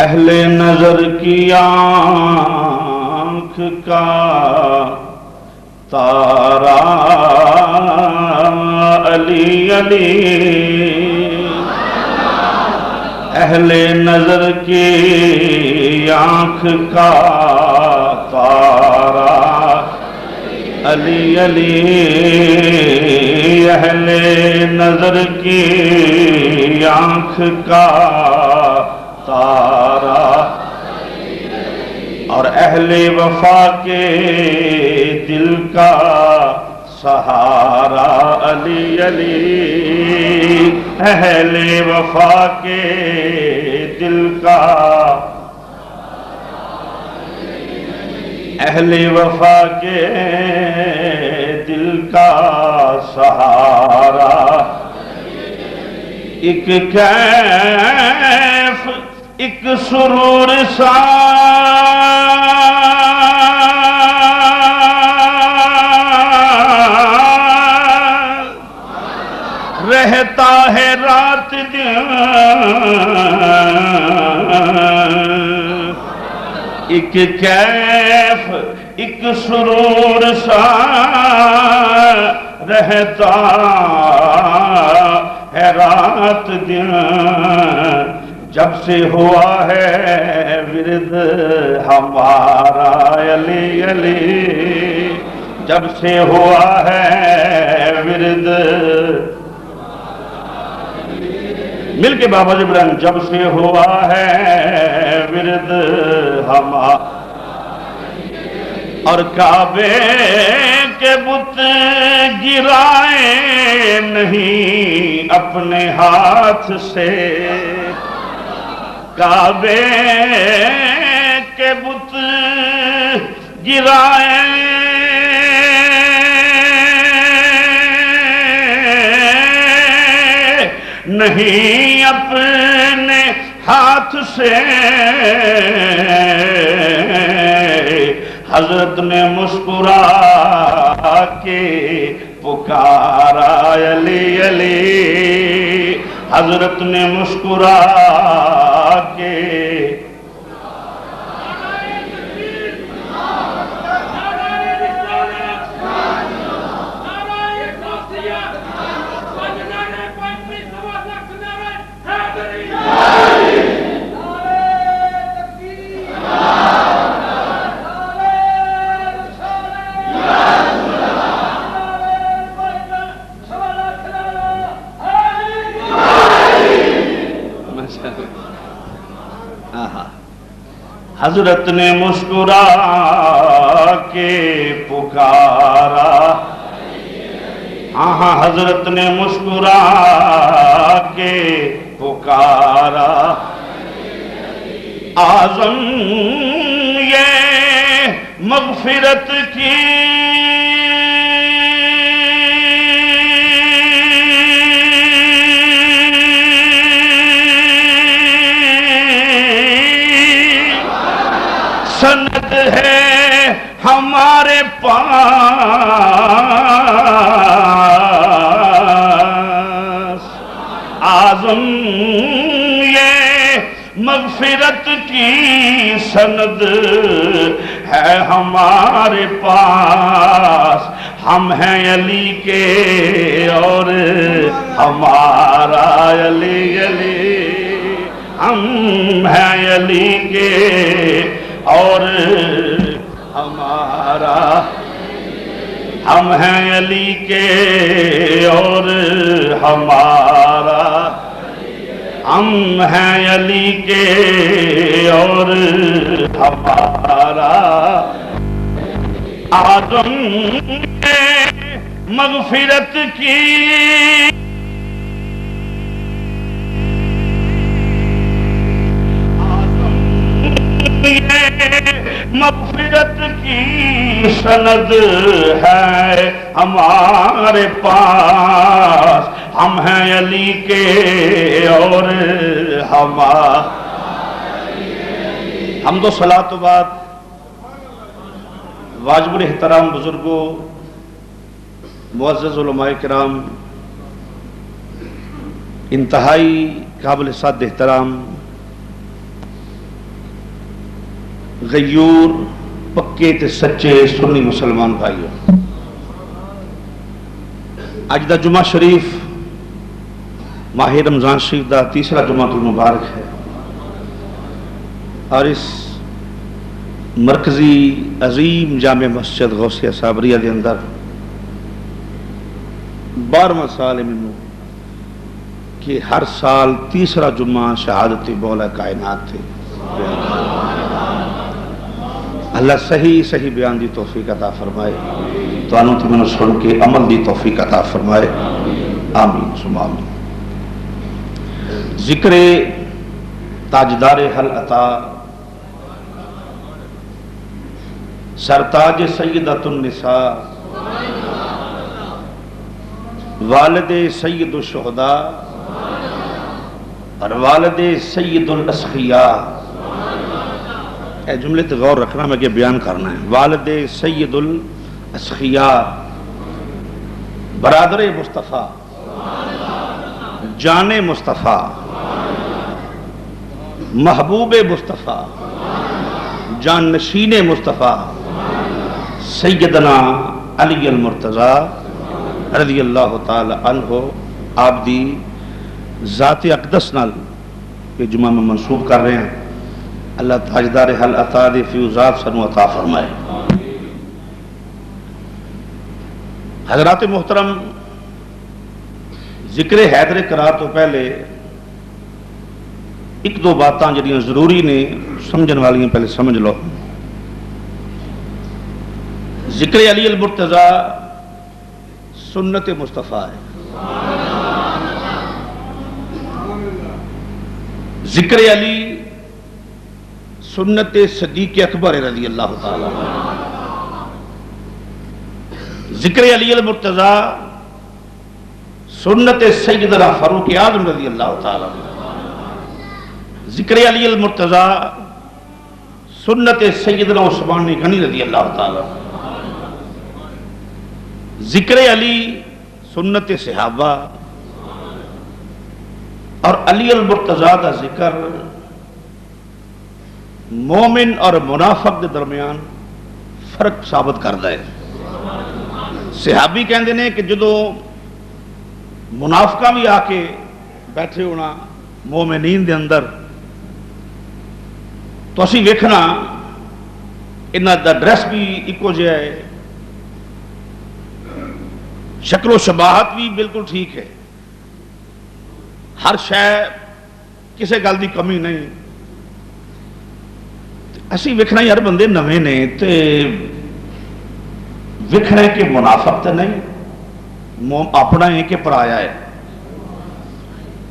اہل نظر کی آنکھ کا تارا علی علی، اہل نظر کی آنکھ کا تارا علی علی، اہل نظر کی آنکھ کا تارا، اور اہل وفا کے دل کا سہارا علی علی، اہل وفا کے دل کا، اہل وفا کے دل کا سہارا، ایک کیف ایک سرور سا رہتا ہے رات دن، ایک کیف ایک سرور سا رہتا ہے رات دن، جب سے ہوا ہے ورد ہمارا علی علی، جب سے ہوا ہے ورد، مل کے بابا جی بلند، جب سے ہوا ہے ورد ہمارا، اور کعبے کے بت گرائے نہیں اپنے ہاتھ سے، کعبے کے بت گرائے نہیں اپنے ہاتھ سے، حضرت نے مسکرا کے پکارا علی علی، حضرت نے مسکرا کے حضرت نے مسکرا کے پکارا، ہاں حضرت نے مسکرا کے پکارا، اعظم یہ مغفرت کی سند ہے ہمارے پاس، اعظم یہ مغفرت کی سند ہے ہمارے پاس، ہم ہیں علی کے اور ہمارا علی علی، ہم ہیں علی کے اور ہمارا، ہم ہیں علی کے اور ہمارا، ہم ہیں علی کے اور ہمارا، اعظم مغفرت کی مغفرت کی سند ہے ہمارے پاس، ہم ہیں علی کے اور ہمارا، حمد و صلاۃ و بعد واجب الاحترام بزرگوں، معزز علماء کرام، انتہائی قابل صد احترام غیور پکے تے سچے سنی مسلمان بھائیو، اج دا جمعہ شریف ماہ رمضان شریف دا تیسرا جمعہ المبارک ہے، اور اس مرکزی عظیم جامع مسجد غوثیہ صابریہ دے اندر 12واں سال ہے مینوں کہ ہر سال تیسرا جمعہ شہادت مولا کائنات تھے۔ اللہ صحیح بیان دی توفیق عطا فرمائے، تو انہوں تے منوں سن کے عمل دی توفیق عطا فرمائے، آمین ثم آمین۔ ذکر تاجدار حل عطا سرتاج سیدۃ النساء والد سید الشہداء اور والد سید الاسخیاء، اے جملے تے غور رکھنا، میں کہ بیان کرنا ہے۔ والد سید الاسخیاء، برادر مصطفیٰ، جان مصطفیٰ، محبوب مصطفیٰ، جان نشین مصطفیٰ، سیدنا علی المرتضیٰ رضی اللہ تعالی عنہ، آپ دی ذات اقدس نال یہ جمعہ میں منسوب کر رہے ہیں۔ اللہ تاجدار حل عطا دے فیوزات سنو عطا فرمائے۔ حضرات محترم، ذکر حیدر کرا تو پہلے ایک دو باتاں جڑیاں ضروری نے سمجھن والیاں پہلے سمجھ لو۔ ذکر علی المرتضیٰ سنت مصطفیٰ ہے، ذکر علی سنت صدیق اکبر رضی اللہ تعالی، ذکر علی المرتضیٰ سنت سیدنا فاروق اعظم رضی اللہ تعالی، ذکر علی المرتضیٰ سنت سیدنا عثمان غنی رضی اللہ تعالی، ذکر علی سنت صحابہ، اور علی المرتضیٰ دا ذکر مومن اور منافق دے درمیان فرق ثابت کردا ہے۔ صحابی کہندے نے کہ جدو منافقہ بھی آ کے بیٹھے ہونا مومنین دے اندر، تو اسی ویکھنا انہاں دا ڈریس بھی ایکو جہا ہے، شکل و شباہت بھی بالکل ٹھیک ہے، ہر شے کسے گل دی کمی نہیں۔ اسی ویکھنا یار بندے نویں نے تے ویکھنا ہے کہ منافق تے نہیں، اپنا ہے کہ پرایا ہے۔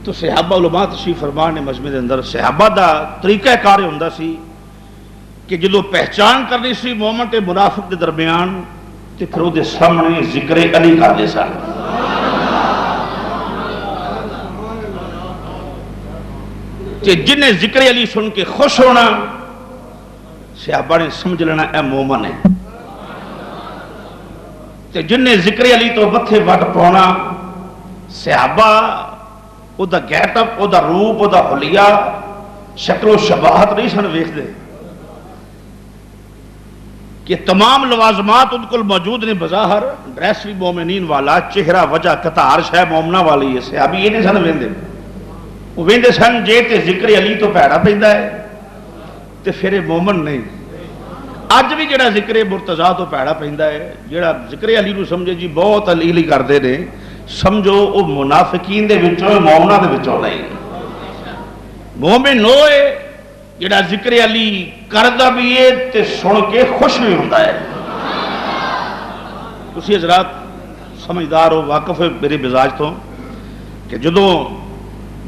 تو صحابہ علماء تشریف فرما نے مجمع دے اندر صحابہ دا طریقہ کار ہوندا سی کہ جدو پہچان کرنی سی مومن تے منافق دے درمیان، تے پھر وہ سامنے ذکر علی کر دے سن۔ تے جنہیں ذکر علی سن کے خوش ہونا، صحابہ نے سمجھ لینا اے مومن ہے، تے جنہیں ذکر علی تو متھے وٹ پاؤنا، صحابہ او دا گیٹ اپ، او دا روپ، او دا حلیہ، شکل و شباہت نہیں سن ویکھ دے کہ تمام لوازمات ان کو موجود نے، بظاہر ڈریس بھی مومنین والا، چہرہ وجہ قطار شے مومنہ والی ہے، صحابی یہ نہیں سن ویندے، وہ ویندے سن جے تے ذکر علی تو پیڑا پیندا ہے تے پھر مومن نہیں۔ اج بھی جڑا ذکر مرتضیٰ تو پیڑا پیندا ہے، جڑا ذکر علی نو سمجھے جی بہت علی علی کردے نے، سمجھو وہ منافقین دے وچوں مومناں دے وچوں نہیں۔ مومن ہوئے جڑا ذکر علی کردا بھی ہے تے سن کے خوش بھی ہوندا ہے۔ تسی حضرات سمجھدار ہو، واقف ہے میرے مزاج تو، کہ جدوں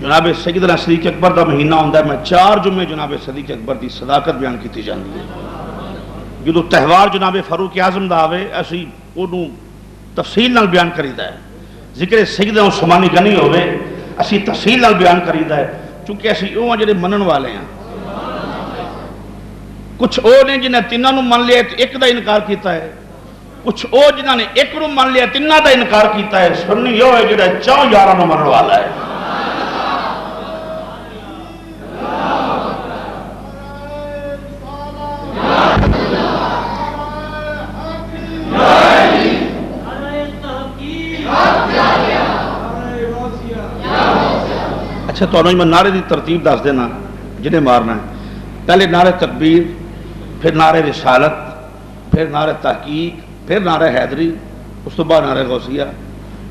جناب سیدنا صدیق اکبر دا مہینہ ہوندا ہے، میں 4 جمعے جناب صدیق اکبر دی صداقت بیان کیتی جاندی ہے۔ جدو تہوار جناب فاروق اعظم دا آوے، اسی اونوں تفصیل نال بیان کریدا ہے۔ ذکر سیدنا عثمان غنی ہوئے، اسی تفصیل نال بیان کریدا ہے، چونکہ اسی اوہ جڑے منن والے ہیں۔ کچھ او نے جنہیں تینوں نو من لیا ایک دا انکار کیتا ہے، کچھ او جنہاں نے ایک نو من لیا تینوں دا انکار کیتا ہے۔ سنی او ہے جڑا 4 یاراں نو منن والا ہے۔ اچھا تو میں نعرے کی ترتیب دس دینا جنہیں مارنا ہے. پہلے نعرے تکبیر، پھر نعرے رسالت، پھر نعرے تحقیق، پھر نعرے حیدری، اس تو بعد نعرے غوثیہ.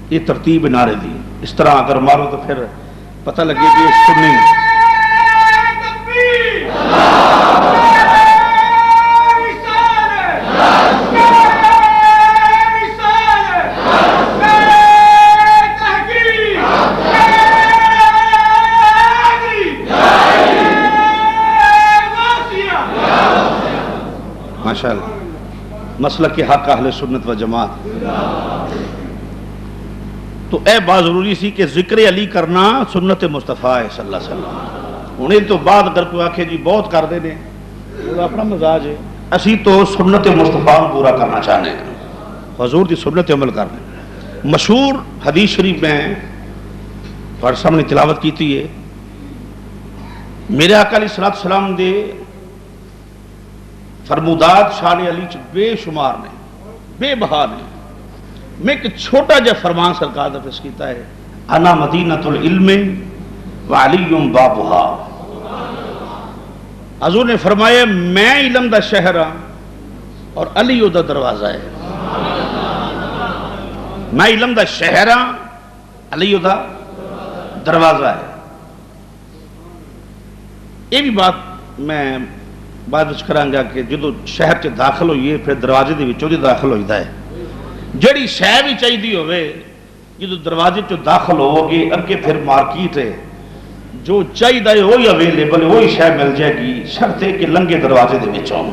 یہ ترتیب نعرے دی. اس طرح اگر مارو تو پھر پتہ لگے کہ یہ سنی. ماشاءاللہ مسلک کے حق اہل سنت و جماعت. تو اے بات ضروری سی کہ ذکر علی کرنا سنت مصطفیٰ ہے صلی اللہ علیہ وسلم. انہیں تو بعد اگر کوئی آکھے جی بہت کر دے نے وہ اپنا مزاج ہے. اسی تو سنت مصطفیٰ پورا کرنا چاہنے ہیں، حضور کی سنت عمل کرنے. مشہور حدیث شریف میں تھوڑے سامنے تلاوت کیتی ہے. میرے آقا علیہ السلام دے فرمودات شان علی چ بے شمار نے، بے بہا نے. میں ایک چھوٹا جا فرمان سرکار نے پیش کیتا ہے، انا مدینۃ العلم وعلی بابھا. حضور نے فرمایا میں علم دا شہر ہاں اور علی او دا دروازہ ہے. میں علم دا شہر ہاں، علی او دا دروازہ ہے. یہ بھی بات میں بعد وچ کراں گا کہ جدو شہر چ داخل ہوئیے پھر دروازے دے وچوں دی داخل ہوئیدا ہے. جڑی شے بھی چاہیے ہوئے جدو دروازے چ داخل ہو گے اگے پھر مارکیٹ ہے، جو چاہیے وہی اویلیبل ہے، وہی شے مل جائے گی، شرط ہے کہ لنگے دروازے دے وچوں.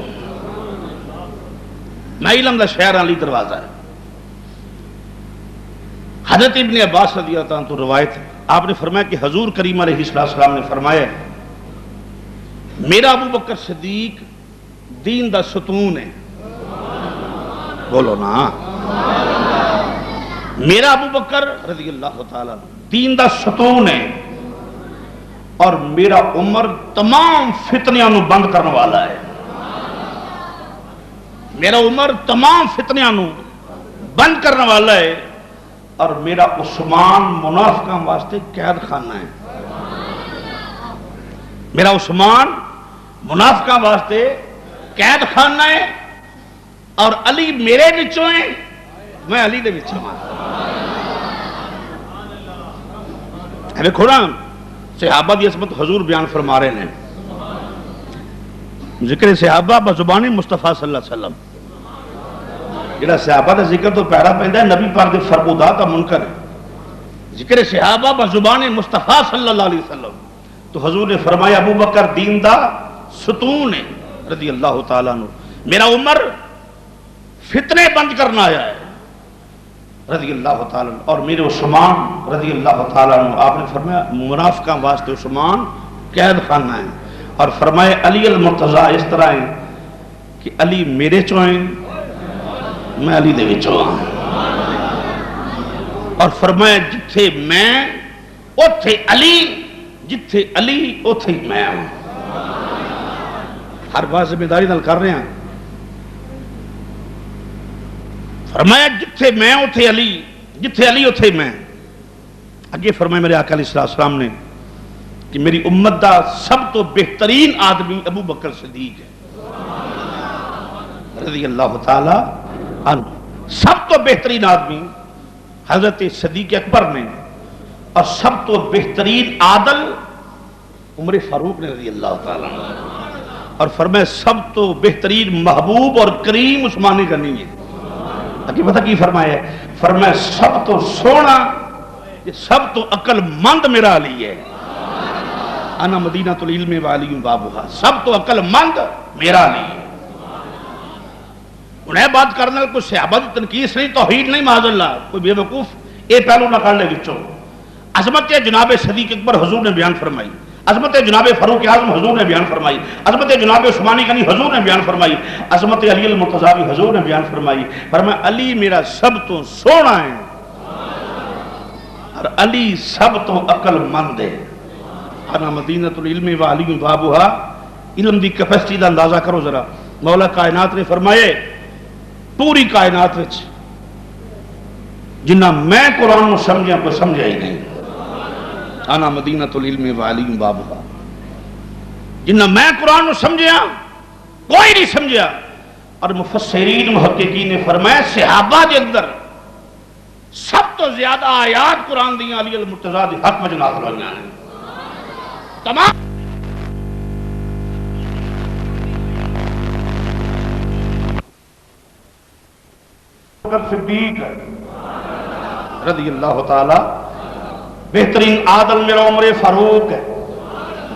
میں علم دا شہر علی دروازہ ہے. حضرت ابن عباس رضی اللہ عنہ تو روایت ہے، آپ نے فرمایا کہ حضور کریم علیہ السلام نے فرمایا میرا ابو بکر صدیق دین دا ستون ہے. بولو نا، میرا ابو بکر رضی اللہ تعالیٰ دین دا ستون ہے اور میرا عمر تمام فتنیاں نو بند کرنے والا ہے. میرا عمر تمام فتنیاں نو بند کرنے والا ہے اور میرا عثمان منافقاں واسطے قید خانہ ہے. میرا عثمان منافقاں واسطے قید خانہ ہے اور علی میرے وچوں ہے، میں علی دے وچوں ہاں. دیکھو نا صحابہ دی عظمت حضور بیان فرما رہے ہیں. ذکر صحابہ بزبان مصطفیٰ صلی اللہ علیہ وسلم. جڑا صحابہ دا ذکر تو پیڑا پہندا ہے نبی پاک دے فرمودات کا منکر ہے. ذکر صحابہ بزبان مصطفیٰ صلی اللہ علیہ وسلم. تو حضور نے فرمایا ابو بکر دین دا ستون ہے رضی اللہ تعالیٰ عنہ. میرا عمر فتنے بند کرنا آیا ہے رضی اللہ تعالیٰ عنہ، اور میرے عثمان رضی اللہ تعالیٰ عنہ آپ نے فرمایا منافقاں واسطے عثمان قید خانہ ہے. اور فرمایا علی المرتضیٰ اس طرح ہے کہ علی میرے چوں ہیں، میں علی دے وچوں ہاں. اور فرمایا جتھے میں اوتھے علی، جتھے علی اوتھے میں ہوں. ہر بات ذمہ داری نال کر رہے ہیں. فرمایا جتھے میں اوتھے علی، جتھے علی اوتھے میں. اگے فرمایا میرے آقا علیہ السلام نے کہ میری امت دا سب تو بہترین آدمی ابو بکر صدیق ہے رضی اللہ تعالی عنہ. سب تو بہترین آدمی حضرت صدیق اکبر نے، اور سب تو بہترین عادل عمر فاروق نے رضی اللہ تعالی عنہ. اور فرمایا سب تو بہترین محبوب اور کریم عثمان غنی ہے. اگے پتہ کی فرمایا ہے؟ فرمایا سب تو سونا، سب تو عقل مند میرا علی ہے. انا مدینۃ العلم وعلی بابھا. سب تو عقل مند میرا علی ہے. انہیں بات کرنے کوئی صحابہ کی تنقید نہیں، توحید نہیں، معاذ اللہ کوئی بے وقوف یہ پہلو نہ کر لے وچوں. عظمت جناب صدیق اکبر حضور نے بیان فرمائی، عظمت جناب فاروق اعظم حضور نے بیان فرمائی، عظمت جناب عثمانی غنی حضور نے بیان فرمائی، عظمت علی المرتضیٰ بھی حضور نے بیان فرمائی. فرمایا علی میرا سب تو سونا ہے اور علی سب تو عقل مند ہے. انا مدینۃ العلم وعلی بابھا. علم دی کیپیسٹی دا اندازہ کرو ذرا. مولا کائنات نے فرمائے پوری کائنات وچ جنہ میں قرآن کو سمجھا کوئی سمجھا ہی نہیں. انا مدینۃ العلم وعلیم بابھا. جنہ میں قرآن نو سمجھیا کوئی نہیں سمجھیا. اور مفسرین محققین نے فرمایا صحابہ دے اندر سب تو زیادہ آیات قرآن دیاں علی المرتضیٰ دے حق وچ نازل ہوئیاں نے. تمام صدیق رضی اللہ تعالی بہترین عادل میرا عمر فاروق ہے.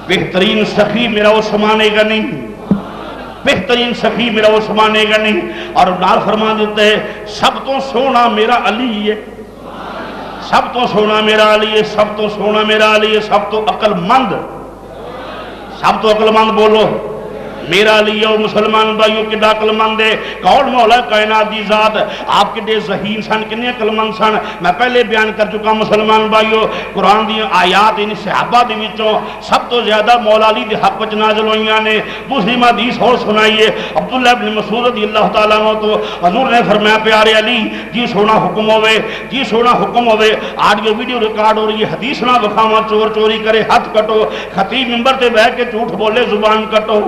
بہترین سخی میرا عثمان غنی. بہترین سخی میرا عثمان غنی. اور نال فرما دیتے ہے سب تو سونا میرا علی ہے. سب تو سونا میرا علی ہے. سب تو سونا میرا علی ہے. سب تو عقل مند. سب تو عقل مند بولو میرا علی اور مسلمان بھائیوں کڈا عقل مند ہے. کون مولا کائنات دی ذات. آپ کڈے ذہین سن کنے عقل مند سن. میں پہلے بیان کر چکا مسلمان بھائیوں قرآن دی آیات ان صحابہ دے وچوں سب تو زیادہ مولا علی دے حق وچ نازل ہوئیاں نے. دوسری حدیث اور سنائیے عبداللہ ابن مسعود رضی اللہ تعالیٰ عنہ تو حضور نے فرمایا پیارے علی جی سونا حکم ہوئے جی سونا حکم ہوئے آڈیو ویڈیو ریکارڈ ہو رہی ہے حدیث نہ بکھاواں چور چوری کرے ہاتھ کٹو خطیب منبر تے بیٹھ کے جھوٹ بولے زبان کٹو.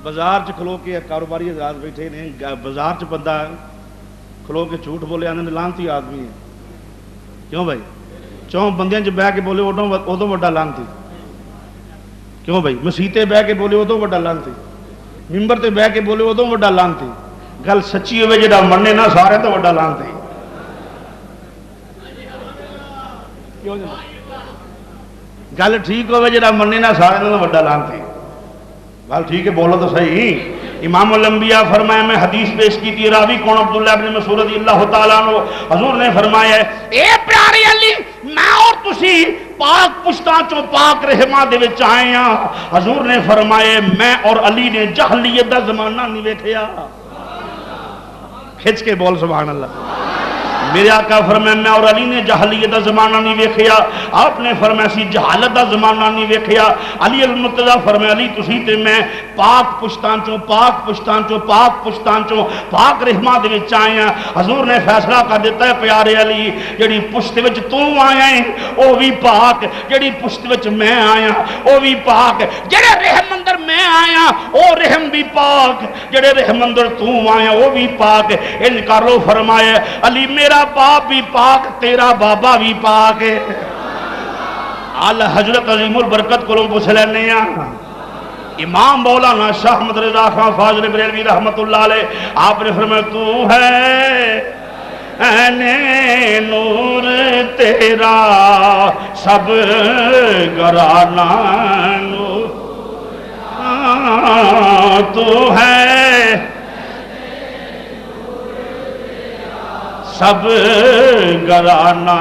بازار چ کھلو کے کاروباری حضرات بیٹھے نے بازار چ بندہ کھلو کے جھوٹ بولے آنے لانتی آدمی ہے. کیوں بھائی چوں بندیاں چ بہ کے بولے ادو وڈا لانتی. کیوں بھائی مسیتے بہ کے بولے ادو وڈا لانتی. ممبر تے بہ کے بولے ادو وڈا لانتی. گل سچی ہوئے جڑا مننے نہ سارے تو وڈا لانتی. گل ٹھیک ہوئے جڑا مننے نہ سارے تو وڈا لانتی. گل ٹھیک ہے بولو تو صحیح. امام الانبیاء فرمایا میں حدیث پیش کی تھی راوی کون عبداللہ ابن مسعود رضی اللہ تعالیٰ عنہ حضور نے فرمایا اے پیارے علی میں اور تسی پاک پشتاں چوں پاک رحمہ دے وچ آئے ہاں. حضور نے فرمایا میں اور علی نے جہلیت دا زمانہ نہیں ویکھیا. کھچ کے بول سبحان اللہ. میرے آقا فرمایا میں اور علی نے جہلیت دا زمانہ نہیں ویکھیا. آپ نے فرمایا سی جہالت دا زمانہ نہیں ویکھیا. علی المرتضیٰ فرمایا علی تسی تے میں پاک پشتاں چوں پاک پشتاں چوں پاک پشتاں چوں پاک رحمہ دے وچ آئے ہیں. حضور نے فیصلہ کر دیتا ہے پیارے علی جڑی پشت وچ تو آیا ہے او بھی پاک جڑی پشت وچ میں آیا او بھی پاک جڑے رحم اندر میں آیا او رحم بھی پاک جڑے رحم اندر تو آیا او بھی پاک. ان کر لو فرمایا علی میرا باپ بھی پاک تیرا بابا بھی پاک ہے. آلہ حضرت عظیم البرکت کو پوچھ لینے ہیں امام مولانا شاہ احمد رضا خان فاضل بریلوی رحمت اللہ علیہ. آپ نے فرمایا تو ہے این نور تیرا سب گرانا نور تو ہے سب گرانا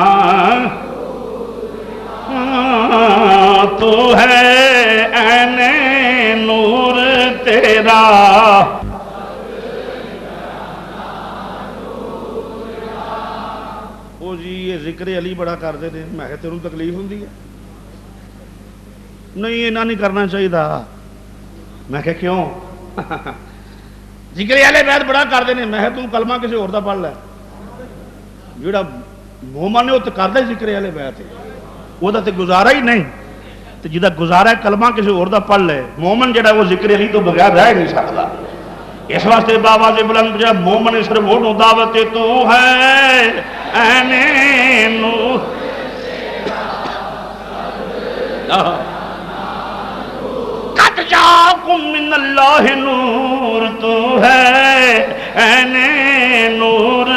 تو ہے این نور تیرا. او جی یہ ذکر علی بڑا کر دے نے. میں کہ تینوں تکلیف ہوندی ہے نہیں اینا نہیں کرنا چاہیے. میں کہ کیوں ذکر علی بیت بڑا کر دے نے. میں کہ تم کلمہ کسی اور دا پڑھ لے. جڑا مومن ہے وہ تو کردا ہی ذکر علی بیت ہے وہ تے گزارا ہی نہیں. تو جہاں گزارا ہے کلمہ کسی اور دا پڑھ لے. مومن جڑا وہ ذکر علی تو بغیر رہ نہیں سکتا. اس واسطے بابا سے بلند جا مومن صرف وہ دعوت تو ہے این نور قد جاکم من اللہ نور تو ہے این نور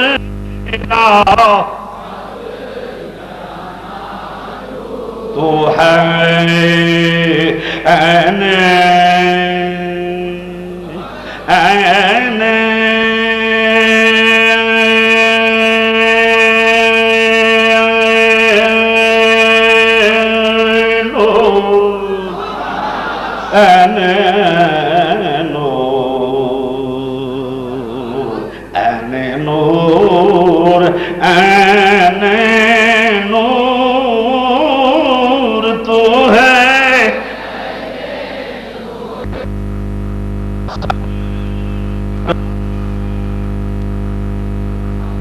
تو ہے این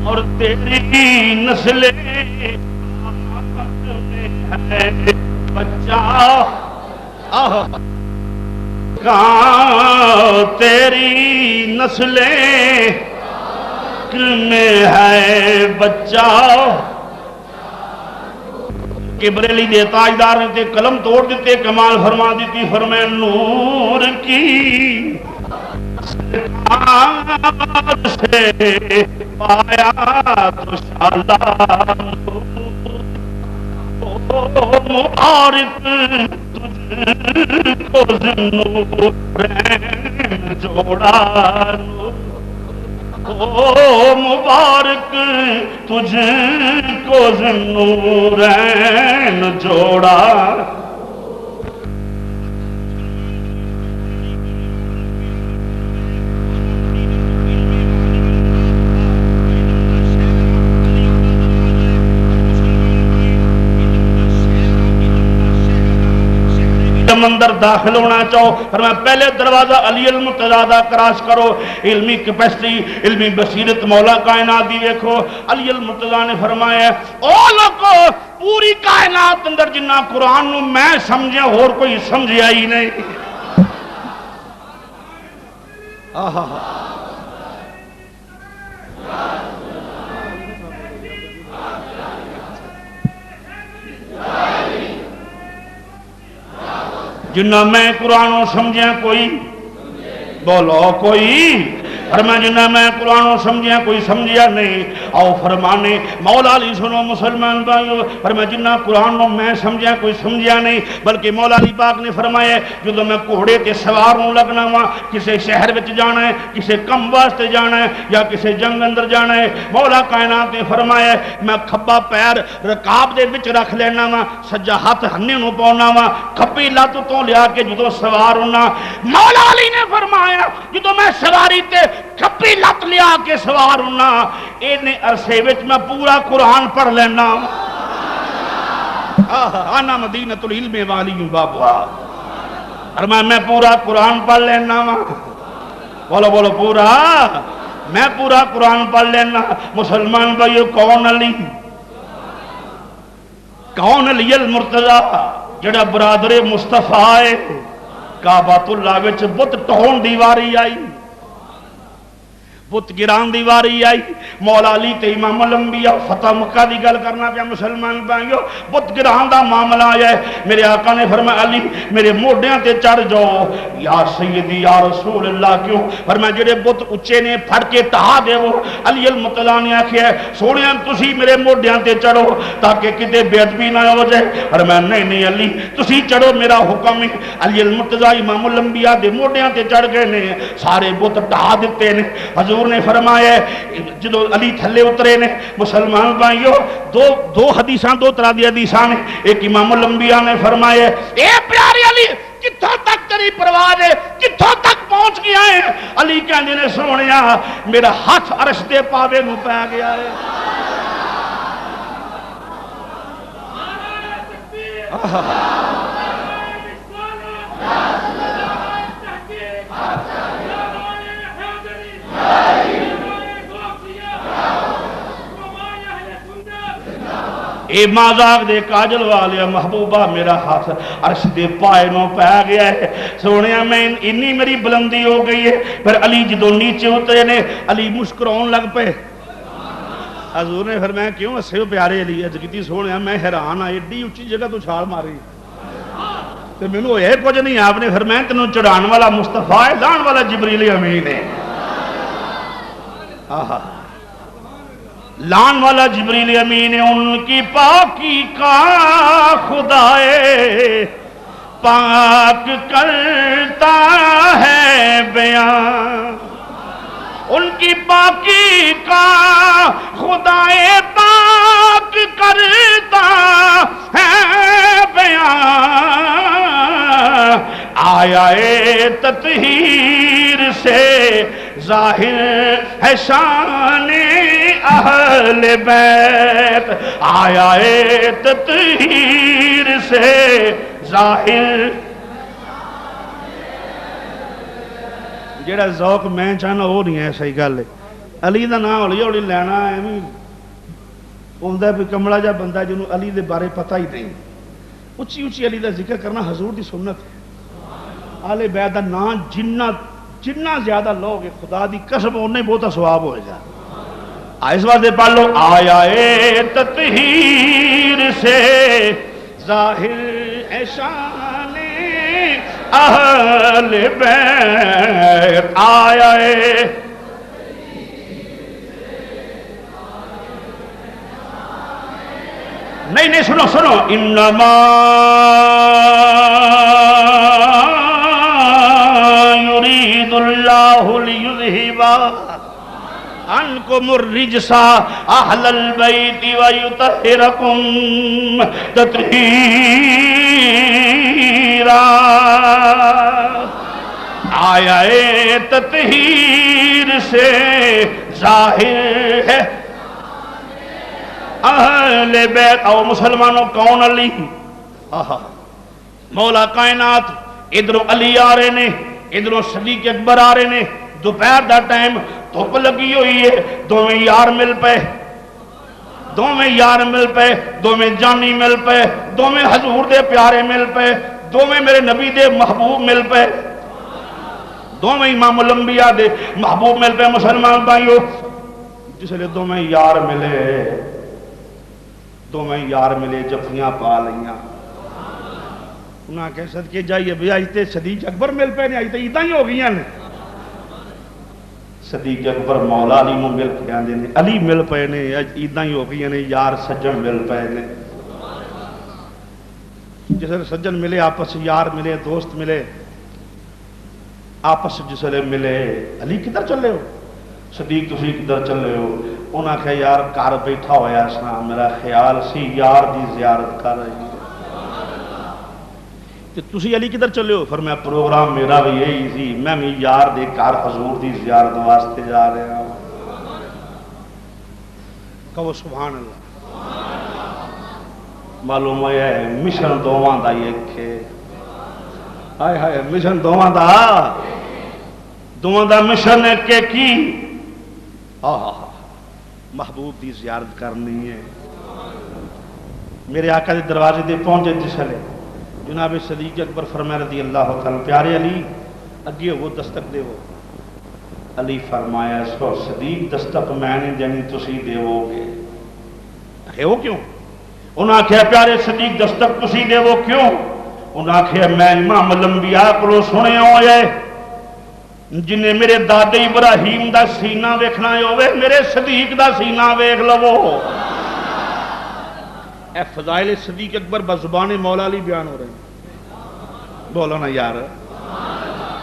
اور تیری نسل ہے بچہ کہاں تیری نسلیں میں ہے بچہ کبریلی دے تاجدار نے تے قلم توڑ دیتے کمال فرما دیتی فرمائے نور کی سرکار سے پایا تو شالا مبارک تجھ کو نورین جوڑا مبارک تجھ کو نورین جوڑا اندر داخل ہونا چاہو فرمایا پہلے دروازہ علی المرتضی کراس کرو علمی کیپیسٹی علمی بصیرت مولا کائنات دی دیکھو علی المرتضی نے فرمایا او لوگو پوری کائنات اندر جنہ قرآن نو میں سمجھے اور کوئی سمجھیا ہی نہیں جنہ میں قرآن سمجھیں کوئی بولو کوئی فرمایا جنہ میں قرآن سمجھیں کوئی سمجھیا نہیں آؤ فرمانے مولا علی سنو مسلمان بھائیو فرمایا جنہ قرآن میں سمجھیں کوئی سمجھیا نہیں بلکہ مولا علی پاک نے فرمایا جو میں کوڑے تے سوار ہوں لگنا ہوا کسے شہر وچ جانا ہے کسے کم واسطے جانا ہے یا کسے جنگ اندر جانا ہے مولا کائنات نے فرمایا میں کھبا پیر رکاب دے وچ رکھ لینا ہوا سجا ہاتھ ہنے نو پاؤنا ہوا کھبی لت تو لیا کے جدو سوار ہونا مولا علی نے فرمایا جدو میں سواری تے کھبی لت لیا کے سوار ہونا اینے عرصے وچ میں پورا قرآن پڑھ لینا آنا مدینۃ العلم والی بابا اور میں پورا قرآن پڑھ لینا بولو بولو پورا میں پورا قرآن پڑھ لینا مسلمان بھائیو کون علی کون علی المرتضی جڑا برادر مصطفیٰ ہے کعبۃ اللہ وچ بت ٹہون دیواری آئی بت گران دیواری آئی مولا علی تے امام الانبیاء فتح مکہ دی گل کرنا پیا مسلمان بھائیو بت گران دا معاملہ آیا ہے میرے آقا نے فرمایا علی میرے موڈیاں تے چڑھ جاؤ یا سیدی یا رسول اللہ کیوں فرمایا جڑے بت اچے نے پھڑ کے ٹہا دے وہ علی المرتضی نے آکھیا ہے سونیاں تسی میرے موڈیاں تے چڑھو تاکہ کتے بے ادبی نہ ہو جائے فرمایا نہیں نہیں علی تسی چڑھو میرا حکم ہے علی المرتضی امام الانبیاء دے موڈیاں تے چڑھ گئے نے سارے بت ٹہا دیتے نے حضور نے فرمایا جدو علی تھلے اترے نے مسلمان بھائیو دو حدیثاں دو طرح دی حدیثاں نے ایک امام الانبیاء نے فرمایا اے پیارے علی کتھوں تک تیری پرواز ہے کتھوں تک پہنچ گیا ہے علی کہندے نے سونیا میرا ہاتھ عرش دے پاوے نو پے گیا ہے اے مازاق دے کاجل والے محبوبہ میرا ہاتھ عرش دے پائے نو پہ گیا ہے سونیا میں انی میری بلندی ہو گئی ہے پھر علی جدو نیچے اترے نے علی مسکرون لگ پہ حضور نے فرمایا کیوں ہسے ہو پیارے علی اج کیتی سونیا میں حیران آ ایڈی اونچی جگہ تو چھال ماری تے مینوں ہویا کچھ نہیں آپ نے فرمایا تینوں چڑھان والا مصطفیٰ ہے لان والا جبریل امین ہے آہا لان والا جبریل امین ان کی پاکی کا خدائے پاک کرتا ہے بیان ان کی پاکی کا خدائے پاک کرتا ہے بیان آیا تطہیر سے ظاہر ہے شان اہل بیت آیا تطہیر سے ظاہر جیڑا ذوق میں چاہنا وہ نہیں ہے صحیح گل ہے علی دا نام ہولی ہولی لینا ایویں ہوندا ہے بھی کملا جا بندہ جنوں علی دے بارے پتہ ہی نہیں اچھی اچھی علی دا ذکر کرنا حضور دی سنت ہے. آل بیت دا نام جنہ زیادہ لوگ خدا دی قسم انہیں بہت ثواب ہوئے گا. اس واسطے پڑھ لو آیا تطہیر سے ظاہر شان اہل بیت آیا نہیں سنو انما یرید اللہ لیذہب عنکم الرجس اہل البیت ویطہرکم تطہیرا. آیا تطہیر سے ظاہر ہے اہل بیت. او مسلمانوں کون علی؟ مولا کائنات. ادھروں علی آ رہے نے، ادھروں صدیق اکبر آ رہے نے. دوپہر دا ٹائم دھوپ لگی ہوئی ہے. دوویں یار مل پے، دوویں یار مل پے، دوویں جانی مل پے، دوویں حضور دے پیارے مل پے، دوویں میرے نبی دے محبوب مل پے، دوویں امام الانبیاء دے محبوب مل پے. مسلمان بھائیو جس لئے دوویں یار ملے جفیاں پا لیاں. انہاں کہہ صدقے جائیے بھی آج تے صدیق اکبر مل پے نے، آج تے عیداں ہی ہو گئی ہیں. صدیق اکبر مولا علی نو مل کے آندے نے، علی مل پے نے، آج عیداں ہی ہو گئی ہیں. یار سجن مل پے نے. جس لئے سجن ملے، آپس یار ملے، دوست ملے، آپس جس لئے ملے. علی کدھر چلے ہو؟ صدیق تسی کدھر چلے ہو؟ انہاں کہا یار کار بیٹھا ہویا سنا، میرا خیال سی یار دی زیارت کر رہی ہے. تسی علی کدھر چلے ہو؟ فرمایا پروگرام میرا بھی یہی سی، میں بھی یار دے کار حضور دی زیارت واسطے جا رہا ہوں. کہو سبحان اللہ. معلوم ہے مشن دوواں دا ایک ہے. ہائے ہائے مشن دوواں دا مشن ہے کہ کی محبوب دی زیارت کرنی ہے. میرے آقا دے دروازے دے پہنچے جس لے جناب صدیق اکبر فرمائے رضی اللہ تعالیٰ پیارے علی اگے وہ دستک دے وہ. علی فرمایا سو صدیق دستک میں نے دینی تسی دے وہ گے. ہے وہ کیوں؟ انہاں کہا پیارے صدیق دستک تسی دے وہ کیوں؟ انہاں کہا میں امام الانبیاء کو سنے ہوئے جنہیں میرے دادے ابراہیم دا سینہ ویکھنا ہوئے میرے صدیق دا سینہ ویکھ لو. اے فضائل صدیق اکبر بزبان مولا علی بیان ہو رہے ہیں. بولو نا یار،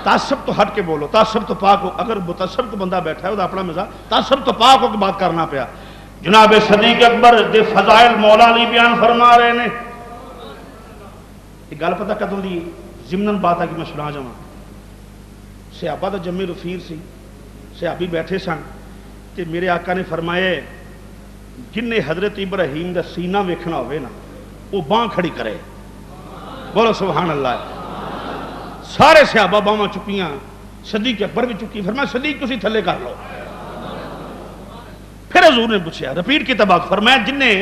تعصب تو ہٹ کے بولو، تعصب تو پاک ہو. اگر متعصب تو بندہ بیٹھا ہے وہ اپنا مزاج، تعصب تو پاک ہو کہ بات کرنا پیا. جناب صدیق اکبر دے فضائل مولا علی بیان فرما رہے ہیں. ایک گل پتہ کدوں دی ضمناً بات ہے کہ میں سنا جاواں. صحابہ دا جمع رفیر سی، صحابی بیٹھے سن تے میرے آقا نے فرمایا جن نے حضرت ابراہیم دا سینہ ویکھنا ہوئے نا وہ باں کھڑی کرے. بولو سبحان اللہ. سارے صحابہ باں چکیاں، صدیق اکبر بھی چکی. فرمایا صدیق تسی تھلے کر لو. پھر حضور نے پوچھا رپیٹ کی بات، فرمایا جن نے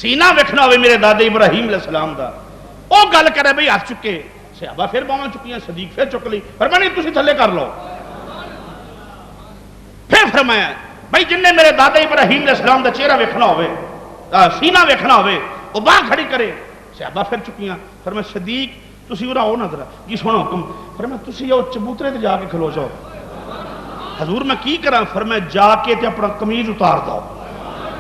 سینہ ویکھنا ہوئے میرے دادے ابراہیم علیہ السلام دا وہ گل کرے بھئی ہاتھ چکے. صحابہ پھر باواں چکیاں، صدیق پھر چک لی. فرمایا نہیں تسی تھلے کر لو. پھر فرمایا بھائی جن نے میرے دادا ابراہیم علیہ السلام دا چہرہ ویکھنا ہوئے، سینہ ویکھنا ہوئے وہ باں کھڑی کرے. صحابہ پھر چکیاں. فرمایا صدیق تسی ورا ہو نہ ذرا جی سنو حکم. فرمایا تسی او چبوترے تے جا کے کھلو جاؤ. حضور میں کی کراں؟ فرمایا جا کے تے اپنا قمیض اتار دو.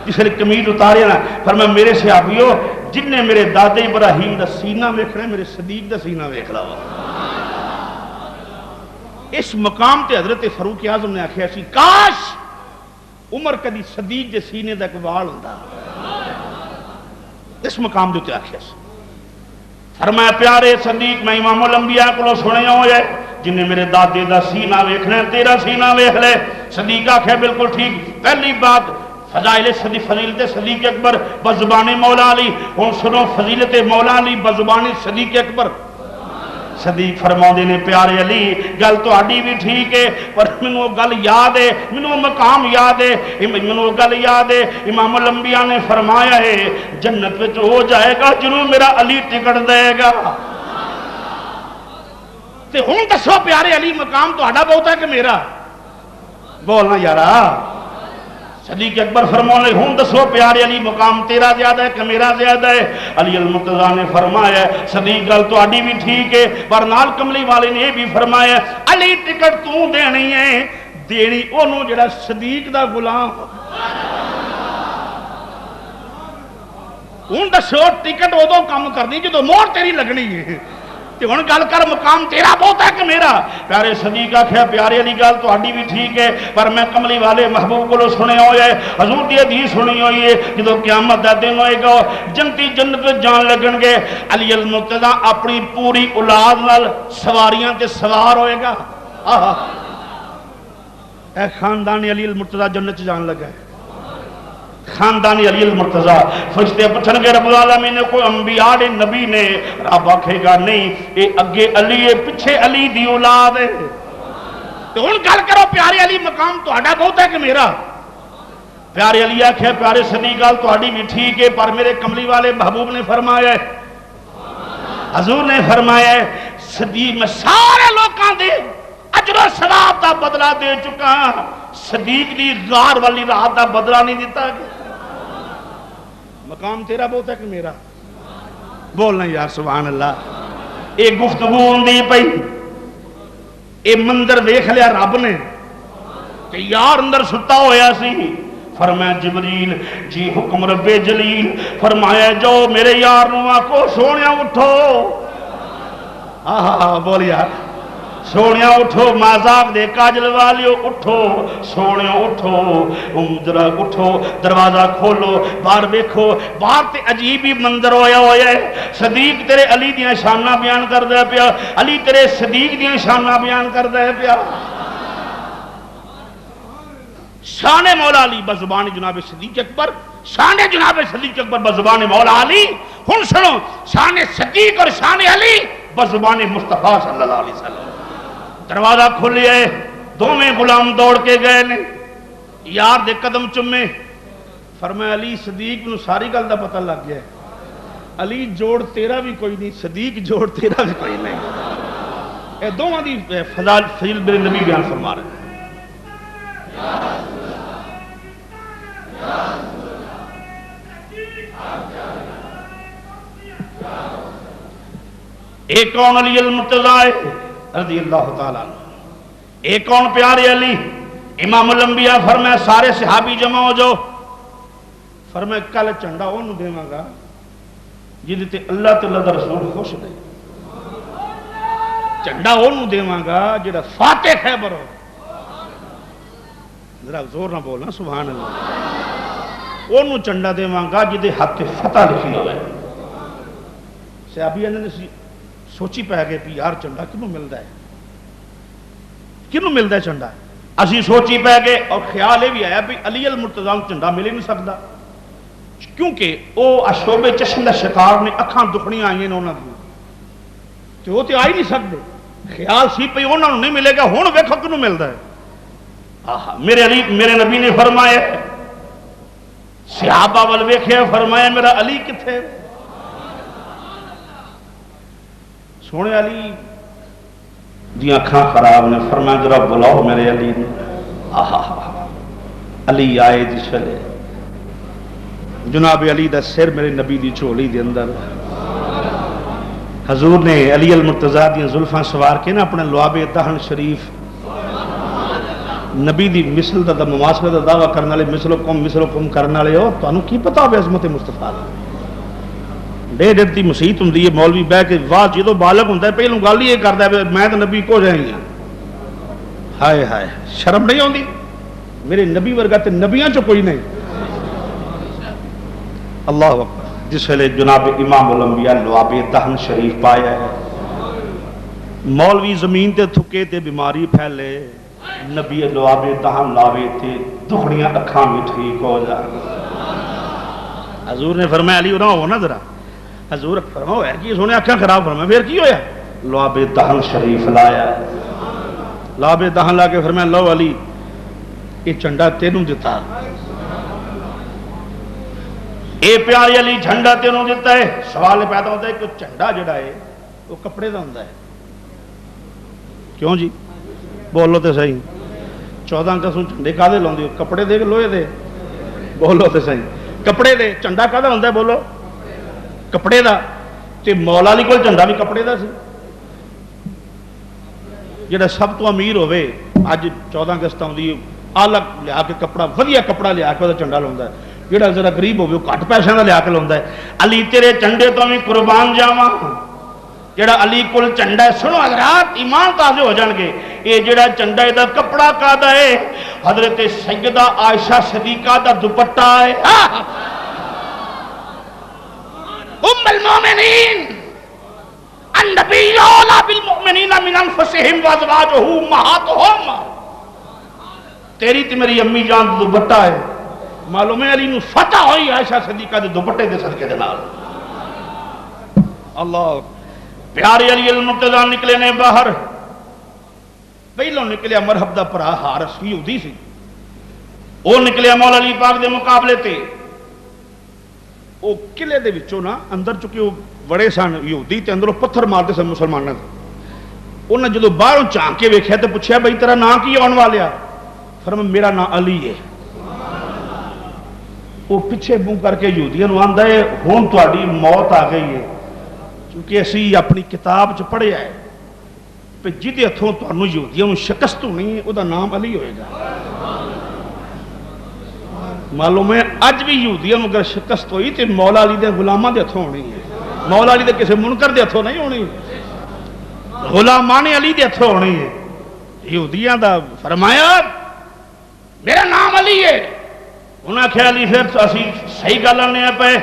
جس نے قمیض اتارے نا فرمایا میرے صحابیو جن نے میرے دادے ابراہیم دا سینہ ویکھنا میرے صدیق دا سینہ ویکھ لو. اس مقام تے حضرت فاروق اعظم نے آخیا سی کاش عمر کدی صدیق دے سینے دا کوئی وال ہوندا. اس مقام دے تے آخیا سی. فرمایا پیارے صدیق میں امام الانبیاء کو سنے ہوئے جن نے میرے دادے دا سینہ ویکھنا تیرا سینہ ویکھ لے. صدیق آخیا بالکل ٹھیک. پہلی بات فضائل فضیلت صدیق اکبر بزبان مولا علی. ہن سنو فضیلت مولا علی بزبان صدیق اکبر. صدیق فرماؤندے نے پیارے علی گل تہاڈی بھی ٹھیک ہے پر مینوں گل یاد ہے مینوں مقام یاد ہے مینوں گل یاد ہے امام الانبیاء نے فرمایا ہے جنت وچ ہو جائے گا جنوں میرا علی ٹکٹ دے گا تے ہن دسو پیارے علی مقام تہاڈا بہت ہے کہ میرا بولنا یارا صدیق اکبر فرمانے ہوں دسو پیارے علی مقام تیرا زیادہ ہے کہ میرا زیادہ ہے علی المرتضیٰ نے فرمایا صدیق گل تو آڈی بھی ٹھیک ہے پر نال کملی والے نے بھی فرمایا علی ٹکٹ تو دینی ہے دینی انہوں جڑا صدیق دا غلام ہوں دسو ٹکٹ ادو کم کرنی جدو مہر تیری لگنی ہے ہن گل کر مقام تیرا بہت ہے کہ میرا پیارے صدیق آکھیا پیارے علی گل تہاڈی بھی ٹھیک ہے پر میں کملی والے محبوب کولوں سنیا ہویا ہے حضور دی حدیث سنی ہوئی ہے جدوں قیامت دا دن ہوئے گا جنتی جنت وچ جان لگن گے علی المرتضیٰ اپنی پوری اولاد نال سواریاں تے سوار ہوئے گا اے خاندان علی المرتضیٰ جنت جان لگا ہے خاندانی علی المرتضیٰ فرشتے پوچھن گے رب العالمین نے کوئی انبیاء نے نبی نے رب آکھے گا نہیں اے اگے علی ہے پیچھے علی دی اولاد ہے تو ہن گل کرو پیارے علی مقام تہاڈا بہت ہے کہ میرا پیارے علی آکھے پیارے صدیق گل تہاڈی بھی ٹھیک ہے پر میرے کملی والے محبوب نے فرمایا ہے حضور نے فرمایا ہے صدیق میں سارے لوکاں دے اجر و ثواب دا بدلہ دے چکا صدیق دی غار والی رات دا بدلہ نہیں دیتا مقام تیرا بہت ہے کہ میرا بولنا یار سبحان اللہ ایک گفتگو ہوندی پئی اے منظر ویکھ لیا رب نے کہ یار اندر ستا ہویا سی فرمایا جبریل جی حکم رب جلیل فرمایا جو میرے یار نو آکھو سونیا اٹھو بول یار سونیا اٹھو مازاق دے کاجل والیو اٹھو سونیا اٹھو ذرا اٹھو دروازہ کھولو باہر دیکھو باہر تے عجیب ہی منظر ہویا ہے صدیق تیرے علی دیاں شاناں بیان کر دے پیا علی تیرے صدیق دیاں شاناں بیان کر دے پیا شان مولا علی بزبان جناب صدیق اکبر شان جناب صدیق اکبر بزبان مولا علی ہن سنو شان صدیق اور شان علی بزبان مصطفیٰ صلی اللہ علیہ وسلم دروازہ کھلیا ہے دوویں غلام دوڑ کے گئے نے یار دے قدم چمے فرمایا علی صدیق نو ساری گل دا پتہ لگ گیا ہے علی جوڑ تیرا بھی کوئی نہیں صدیق جوڑ تیرا بھی کوئی نہیں اے دوواں دی فضیل میرے نبی بیان فرما رہے ہیں ایک کون علی المرتضیٰ رضی اللہ تعالیٰ عنہ ایک کون پیارے علی امام الانبیاء فرمایا سارے صحابی جمع ہو جو فرمایا کل چنڈا انہوں دیواں گا جدی تے اللہ تے اللہ دا رسول خوش دے چنڈا انہوں دیواں گا جڑا فاتح خیبر ہو ذرا زور نہ بولنا سبحان اللہ انہوں چنڈا دیواں گا جدی ہاتھ فتح لکھی ہوئے صحابی نے سوچی پہ گئے بھی یار چنڈا کنوں ملتا ہے کنوں ملتا ہے چنڈا اسی سوچی پہ گئے اور خیال یہ بھی آیا بھی علی المرتضیٰ چنڈا ملے نہیں سکتا کیونکہ وہ اشوب چشم دا شکار نے اکھاں دکھنیاں آئی ہیں انہوں نے تو وہ تو آ ہی نہیں سکتے خیال سی پہ انہوں نے نہیں ملے گا ہوں ویکھو کنوں ملتا ہے میرے علی میرے نبی نے فرمایا صحابہ ول ویکھیا فرمایا میرا علی کتھے سونے علی دی اکھاں خراب نے فرمایا ذرا بلاؤ میرے علی نے علی آئے جس ویلے جناب علی دا سر میرے نبی دی چولی دے اندر حضور نے علی المرتضیٰ دی زلفاں سوار کے نا اپنے لعاب دہن شریف نبی دی مثل دا مماثلت دا دعویٰ کرنے والے مثلکم کرنے والے ہو تو انہوں کی پتا ہوئے عظمت مصطفیٰ ڈیڑھ ڈیڑھ دی مسیحت ہوں دی مولوی بہ کے واہ جدو بالغ ہوں پہلوں گل یہ کرتا ہے میں تو نبی کو جائیں گا ہائے ہائے شرم نہیں ہوندی میرے نبی ورگا تے نبیاں چو کوئی نہیں اللہ اکبر جس ویلے جناب امام الانبیاء لعاب دہن شریف پایا ہے مولوی زمین تے تھکے تے بیماری پھیلے نبی لعاب دہن لاوے تے دکھڑیاں اکھاں بھی ٹھیک ہو جائے حضور نے فرمایا علی نہ ہو نا ذرا حضور فرمایا ہے کہ سونے اکھاں خراب فرمایا پھر کی ہویا لعاب دہن شریف لایا. لعاب دہن لا کے فرمایا لو علی یہ جھنڈا تینوں دیتا, اے پیارے علی جھنڈا تینوں دیتا ہے. سوال پیدا ہوتا ہے کہ جھنڈا جڑا ہے وہ کپڑے دا ہوتا ہے, کیوں جی بولو تو صحیح. 14 اگست نوں جھنڈے کالے لاؤندے ہو, کپڑے دے لوہے دے, بولو تو صحیح. کپڑے دے. جھنڈا کہدا ہوندا ہے بولو, کپڑے دا. تے مولا علی کول جھنڈا بھی کپڑے دا سی. جڑا سب تو امیر ہوے اج 14 اگست آؤندی الگ لیا کے کپڑا ودیا کپڑا لیا کے وہ جھنڈا لاوندا ہے. جڑا ذرا غریب ہوے وہ گھٹ پیسے دا لیا کے لاوندا ہے. علی تیرے جھنڈے تو بھی قربان جاواں. جڑا علی کول جھنڈا ہے, سنو حضرات ایمان تازے ہو جان گے. یہ جڑا جھنڈا دا کپڑا کادا ہے حضرت سیدہ عائشہ صدیقہ دا دوپٹہ ہے. ام المومنین النبی اولی بالمؤمنین من انفسہم وازواجہ امہاتہم. تیری تے میری امی جان دا دوپٹہ ہے. معلوم ہے علی نو فتح ہوئی عائشہ صدیقہ دے دوپٹے دے صدقے دے نال. اللہ پیارے علی المرتضیٰ نکلے نے باہر. پہلوں نکلیا مرحب دا پرا حارث یہودی سی, وہ نکلیا مولا علی پاک دے مقابلے تے. وہ قلعے دے وچوں نا اندر چکے وہ بڑے سن یہودی تے اندروں پتھر مارتے سن مسلمانوں تے. انہاں جدوں باہروں جھانک کے ویکھیا تے پوچھیا بھئی تیرا نام کی آن والیا؟ فرمایا میرا نام علی ہے. وہ پیچھے منہ کر کے یہودیاں نوں آندا ہے ہن تہاڈی موت آ گئی ہے, کیونکہ اسی اپنی کتاب چ پڑھیا ہے کہ جہدے ہتھوں تانوں یہودیاں نوں شکست ہونی ہے وہ دا نام علی ہوئے گا. معلوم ہے اج بھی یہودیاں نوں اگر شکست ہوئی تے مولا علی دے غلاماں دے ہتھوں ہونی ہے. مولا علی دے کسے منکر دے ہتھوں نہیں ہونی, غلامان علی دے ہتھوں ہونی ہے. یہودیاں دا فرمایا میرا نام علی ہے. انہاں کہا علی پھر اسی صحیح گل آنے پے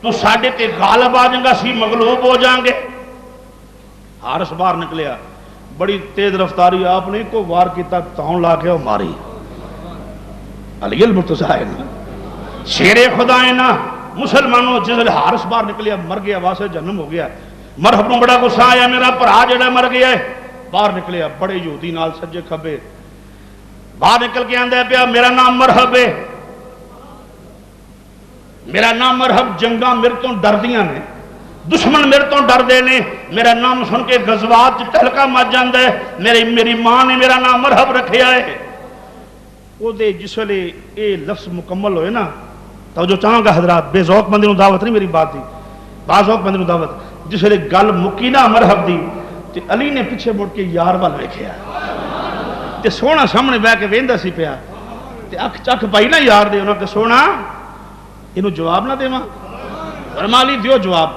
تو ساڈے تے غالب آ جائیں گا, اسی مغلوب ہو جائیں گے. حارث باہر نکلیا, بڑی تیز رفتاری آپ نے کو وار کیتا, تاؤں لا کے وہ ماری. علی المرتضیٰ ہے نا, شیر خدا ہے نا. مسلمانوں جس حارث باہر نکلیا مر گیا, واسطے جنم ہو گیا. مرحب نوں بڑا غصہ آیا, میرا بھرا جڑا مر گیا ہے. باہر نکلیا بڑے یہودی نال سجے کھبے, باہر نکل کے آندا پیا میرا نام مرحب ہے, میرا نام مرحب. جنگاں میرے تو ڈردیاں نے, دشمن میرے تو ڈردے نے. میرا نام سن کے غزوات ٹہلکا مچ جاندا ہے. میری ماں نے میرا نام مرحب رکھیا ہے. وہ دے جس ویلے اے لفظ مکمل ہوئے نا, توجہ چاہاں گا حضرات, بے ذوق بندے نوں دعوت نہیں میری بات دی, با ذوق بندے نوں دعوت. جس ویلے گل مکی نا مرحب دی تے علی نے پیچھے مڑ کے یار وال ویکھیا تے سونا سامنے بیٹھ کے ویندا سی پیا تے اکھ چکھ پائی نا یار دے. انہاں کہ سونا اینوں جواب نہ دیواں. فرمایا علی دیو جواب.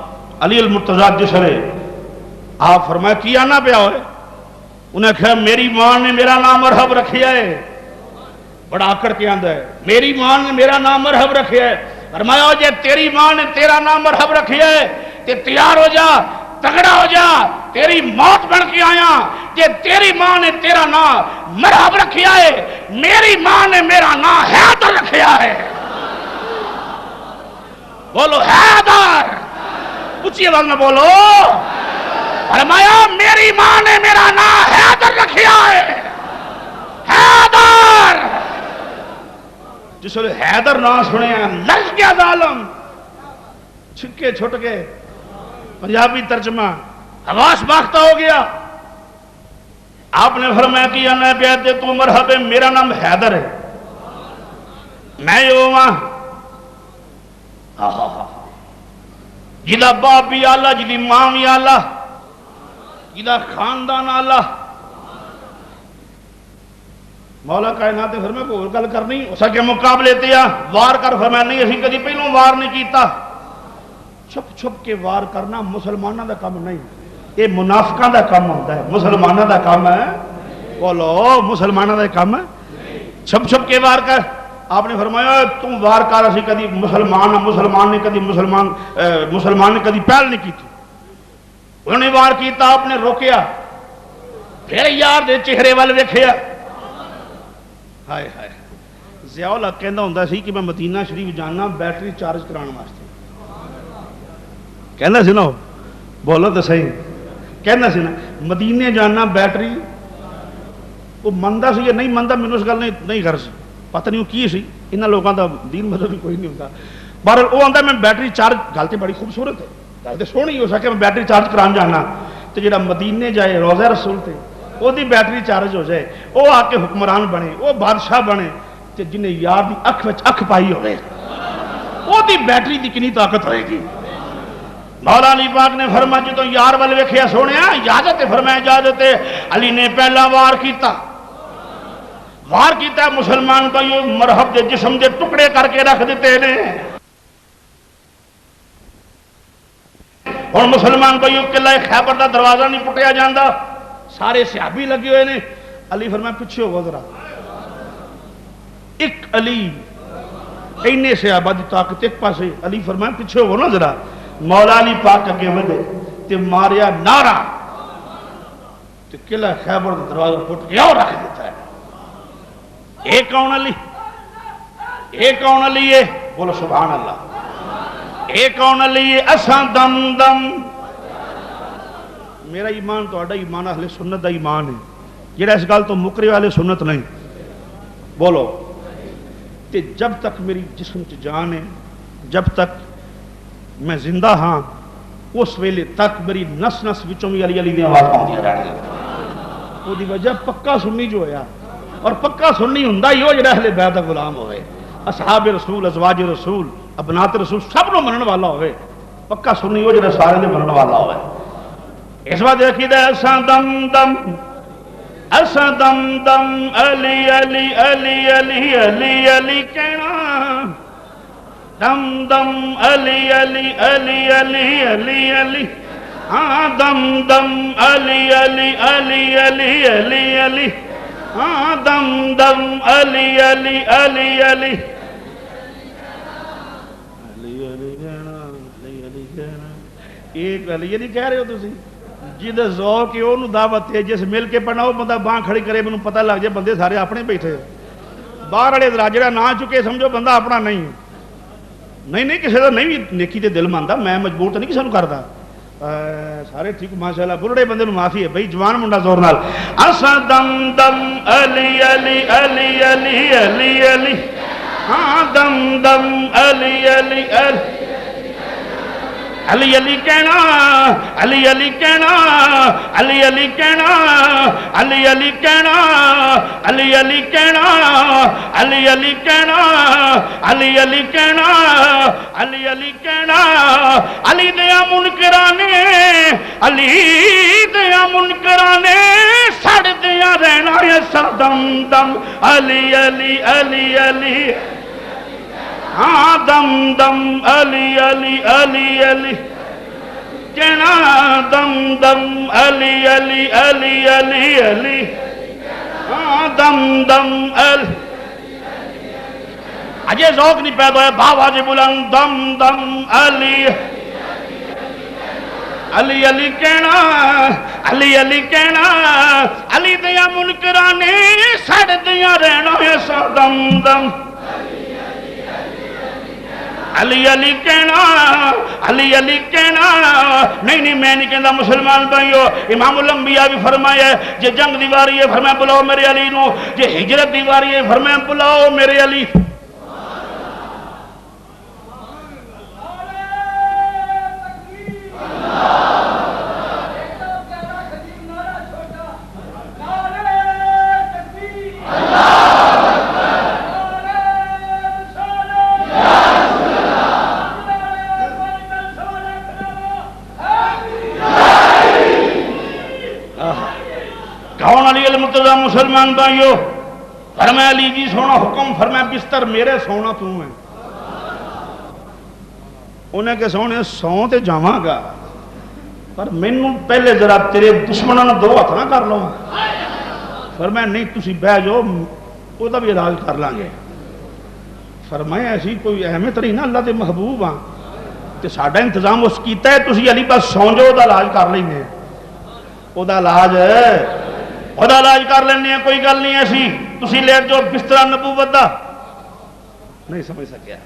علی المرتضیٰ جس ویلے آپ فرمایا کی آنا پیا ہوئے؟ انہیں کہا میری ماں نے میرا نام مرحب رکھیا ہے. بڑا آکڑ کے آندا ہے میری ماں نے میرا نام مرحب رکھیا ہے. فرمایا جے تیری ماں نے تیرا نام مرحب رکھیا ہے تے تیار ہو جا, تگڑا ہو جا, تیری موت بن کے آیا. جے تیری ماں نے تیرا نام مرحب رکھیا ہے, میری ماں نے میرا نام حیدر رکھیا ہے. بولو حیدر, اونچی آواز میں بولو. فرمایا میری ماں نے میرا نام حیدر رکھیا ہے. حیدر. جس نے حیدر نام سنیا لڑ گیا ظالم, چھکے چھٹ گئے. پنجابی ترجمہ حواس باختہ ہو گیا. آپ نے فرمایا کہ یا نبی تے تو مرحب ہے, میرا نام حیدر ہے, میں یہ ہوں جدا باپ بھی آلہ, جدی ماں بھی آلہ, جدا خاندان آلہ. مولا کائنات نے فرمایا کوئی گل کرنی اسا کے مقابلے تے آ وار کر. فرمایا نہیں اسی کدی پہلوں وار نہیں کیتا. چھپ چھپ کے وار کرنا مسلمانوں دا کام نہیں, یہ منافقاں دا کام ہوتا ہے. مسلمانوں دا کام ہے, بولو مسلمانوں دا کام ہے. چھپ چھپ کے وار کر. آپ نے فرمایا تم وار کر, اسی کدی مسلمان نے کدی مسلمان نے کدی پہل نہیں کی تھی. انہوں نے وار کیتا, آپ نے روکیا, پھر یار دے چہرے وال ویکھیا. ہائے ہائے, ضیاء الحق کہندا ہوندا سی کہ میں مدینہ شریف جانا بیٹری چارج کران واسطے. کہندا سی نا, بولو تو صحیح. کہنا سی نا مدینے جانا بیٹری وہ منتا سی یا نہیں منتا مینوں اس گل نہیں غرض پتہ نہیں وہ کی سی انہاں لوگاں دا دین مطلب کوئی نہیں ہوتا پر وہ آتا میں بیٹری چارج گل تو بڑی خوبصورت ہے گل تو سونی ہو سکے میں بیٹری چارج کران جانا تو جہاں مدینے جائے روضہ رسول تے وہ بیٹری چارج ہو جائے وہ آ کے حکمران بنے وہ بادشاہ بنے تو جنہیں یار دی اکھ وچ اکھ پائی ہوئے وہ بیٹری دی کنی طاقت ہوئے گی مولا علی پاک نے فرمایا جدوں یار ول ویکھیا سونیا اجازت فرمایا اجازت علی نے پہلا وار کیتا مسلمان بھائیو مرحب دے جسم دے ٹکڑے کر کے رکھ دیتے نے ہن مسلمان بھائیو قلعہ خیبر دا دروازہ نہیں پٹیا جاندا سارے صحابی لگے ہوئے نے علی فرمایا پیچھے ہو ذرا ایک علی اینے صحابہ دی طاقت ایک پاسے علی فرمایا پیچھے ہو نا ذرا مولا علی پاک اگے ودے تے ماریا نعرہ تے قلعہ خیبر دا دروازہ پٹ کے اور رکھ دیتا ہے ایک کون علی ایک کون علی ہے بولو سبحان اللہ ایک کون علی ہے اساں دم دم میرا ایمان تو اڈا ایمان اہل سنت دا ایمان ہے جڑا اس گل تو مکرے والے سنت نہیں بولو تے جب تک میری جسم چ جان ہے جب تک میں زندہ ہاں اس ویلے تک میری نس نس وچوں بھی علی علی دی آواز آندی رہنی وہ دی وجہ پکا سنی جو ہویا اور پکا سنی ہوندا ہی ہو جڑا اہل بیت دا غلام ہوئے اصحاب رسول ازواج رسول ابنات رسول سب نو منن والا ہوئے پکا سنی ہو جڑا سارے دے منن والا ہوئے اس وقت عقیدہ اساں دم دم اساں دم دم علی علی علی علی علی علی کہنا دم دم علی علی علی علی علی علی ہاں دم دم علی علی علی علی علی علی ہاں دم دم علی علی علی علی ایک علی نہیں کہہ رہے ہو تسی جدھے ذوق ہے انہوں دعوت ہے جس مل کے پڑھنا وہ بندہ باں کھڑی کرے میں پتہ لگ جائے بندے سارے اپنے بیٹھے باہر والے راجڑا نہ چکے سمجھو بندہ اپنا نہیں نہیں کسی کا نہیں بھی نیکی تے دل مانتا میں مجبور تو نہیں کسی کو کرتا سارے ٹھیک ماشاءاللہ بڑھڑے بندے نو معافی ہے بھائی جوان منڈا زور نال اسا دم دم علی علی علی علی علی علی ہاں دم دم علی علی علی علی علی کہنا علی علی کہنا علی علی کہنا علی علی کہنا علی علی کہنا علی علی کہنا علی علی کہنا علی علی کہنا علی دیا منکرانے علی دیا منکرانے سڑ دیا رہنا سر دم دم علی علی علی علی ہاں دم دم علی علی علی علی کہنا دم دم علی علی علی علی علی ہاں دم دم علی اجے ذوق نہیں پیدا ہے بھاوا جی بلند دم دم علی علی علی کہنا علی علی کہنا علی دیا منکرانے سڑ دیا رہنا سا دم دم علی علی کہنا علی علی کہنا نہیں میں نہیں کہنا مسلمان بھائیو امام الانبیاء بھی فرمایا ہے جے جنگ دیواری ہے فرمایا بلاؤ میرے علی نو جے ہجرت دیواری ہے فرمایا بلاؤ میرے علی مسلمان بھائیو فرمایا علی جی سونا حکم فرمایا بستر میرے سونا تو ہے انہیں کہ سونے سو تے جاواں گا پر مینوں پہلے ذرا تیرے دشمنوں نے دو ہاتھ نہ کر لو فرمایا نہیں تسی بہ جاؤ وہ دا بھی علاج کر لیں گے فرمایا ایسی کوئی اہمیت نہیں نا اللہ دے محبوب ہاں تے ساڈا انتظام اس کیتا ہے تسی علی بس سو جاؤ دا علاج کر لیں گے وہ دا علاج ہے خدا علاج کر لینے کوئی گل نہیں ایسی تسی لے جو بستر نبوت دا نہیں سمجھ سکیا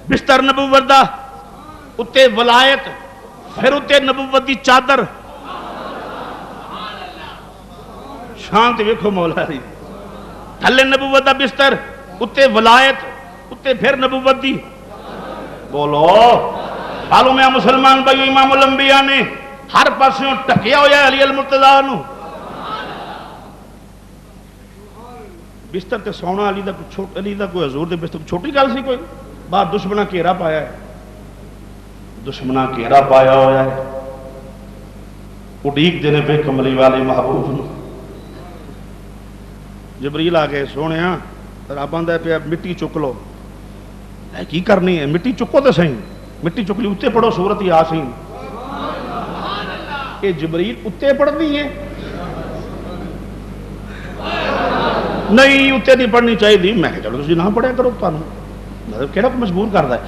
بستر نبوت دا اتے ولایت پھر اتے نبوت دی چادر شان تے ویکھو مولا دی، تھلے نبوت دا بستر، اتنے ولایت، اتنے پھر نبوت دی، بولو معلوم ہے مسلمان بھائیو امام الانبیاء نے ہر پاسوں ٹکیا ہوا علی المرتضیٰ نو، بستر تے سونا علی دا کوئی حضور دے بستر چھوٹی گل سی کوئی، باہر دشمنا گھیرا پایا ہے، دشمنا گھیرا پایا ہوا ہے، اڈیک دینے پہ کملی والے محبوب نو، جبریل آ گئے سونے رب آندا پیا مٹی چک لو، کی کرنی ہے مٹی چکو تو صحیح، مٹی چک لی اتنے پڑھو سورت یاسین، یہ جبریل اتنے پڑھنی ہے نہیں اتنے نہیں پڑھنی چاہیے، میں کہ چلو تسی نہ پڑھیا کرو، مطلب کہڑا مجبور کرتا ہے،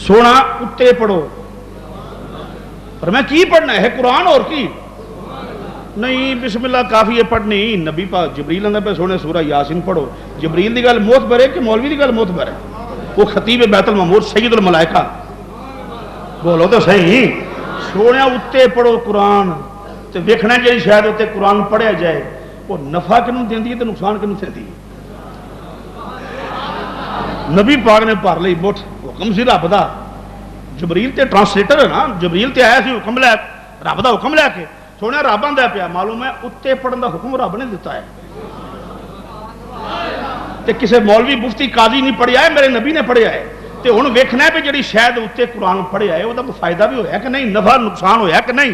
سونا اتنے پڑھو، پر میں کی پڑھنا ہے قرآن اور کی نہیں، بسم اللہ کافی ہے پڑھنی، نبی پاک جبریل آندا پہ سونے سورہ یاسین پڑھو، جبریل دی گل معتبر ہے کہ مولوی دی گل معتبر ہے؟ وہ خطیب بیت المعمور سید الملائکہ، بولو تو صحیح، سونے اتنے پڑھو قرآن، تو ویکھنا جی شاید اتنے قرآن پڑھیا جائے وہ نفع کنوں دیندی ہے تو نقصان کنوں دیندی ہے؟ نبی پاک نے پڑھ لئی مٹھ، حکم سی رب دا، جبریل تے ٹرانسلیٹر ہے نا، جبریل تے آیا سی حکم لے رب دا حکم لے کے، سونے رب آندا پیا معلوم ہے اتنے پڑھن دا حکم رب نے دیتا ہے، تے کسے مولوی مفتی قاضی نہیں پڑھیا ہے، میرے نبی نے پڑھیا ہے، تے ہن ویکھنا ہے جڑی شاید اتنے قرآن پڑھیا ہے وہ فائدہ بھی ہویا کہ نہیں، نفع نقصان ہویا کہ نہیں؟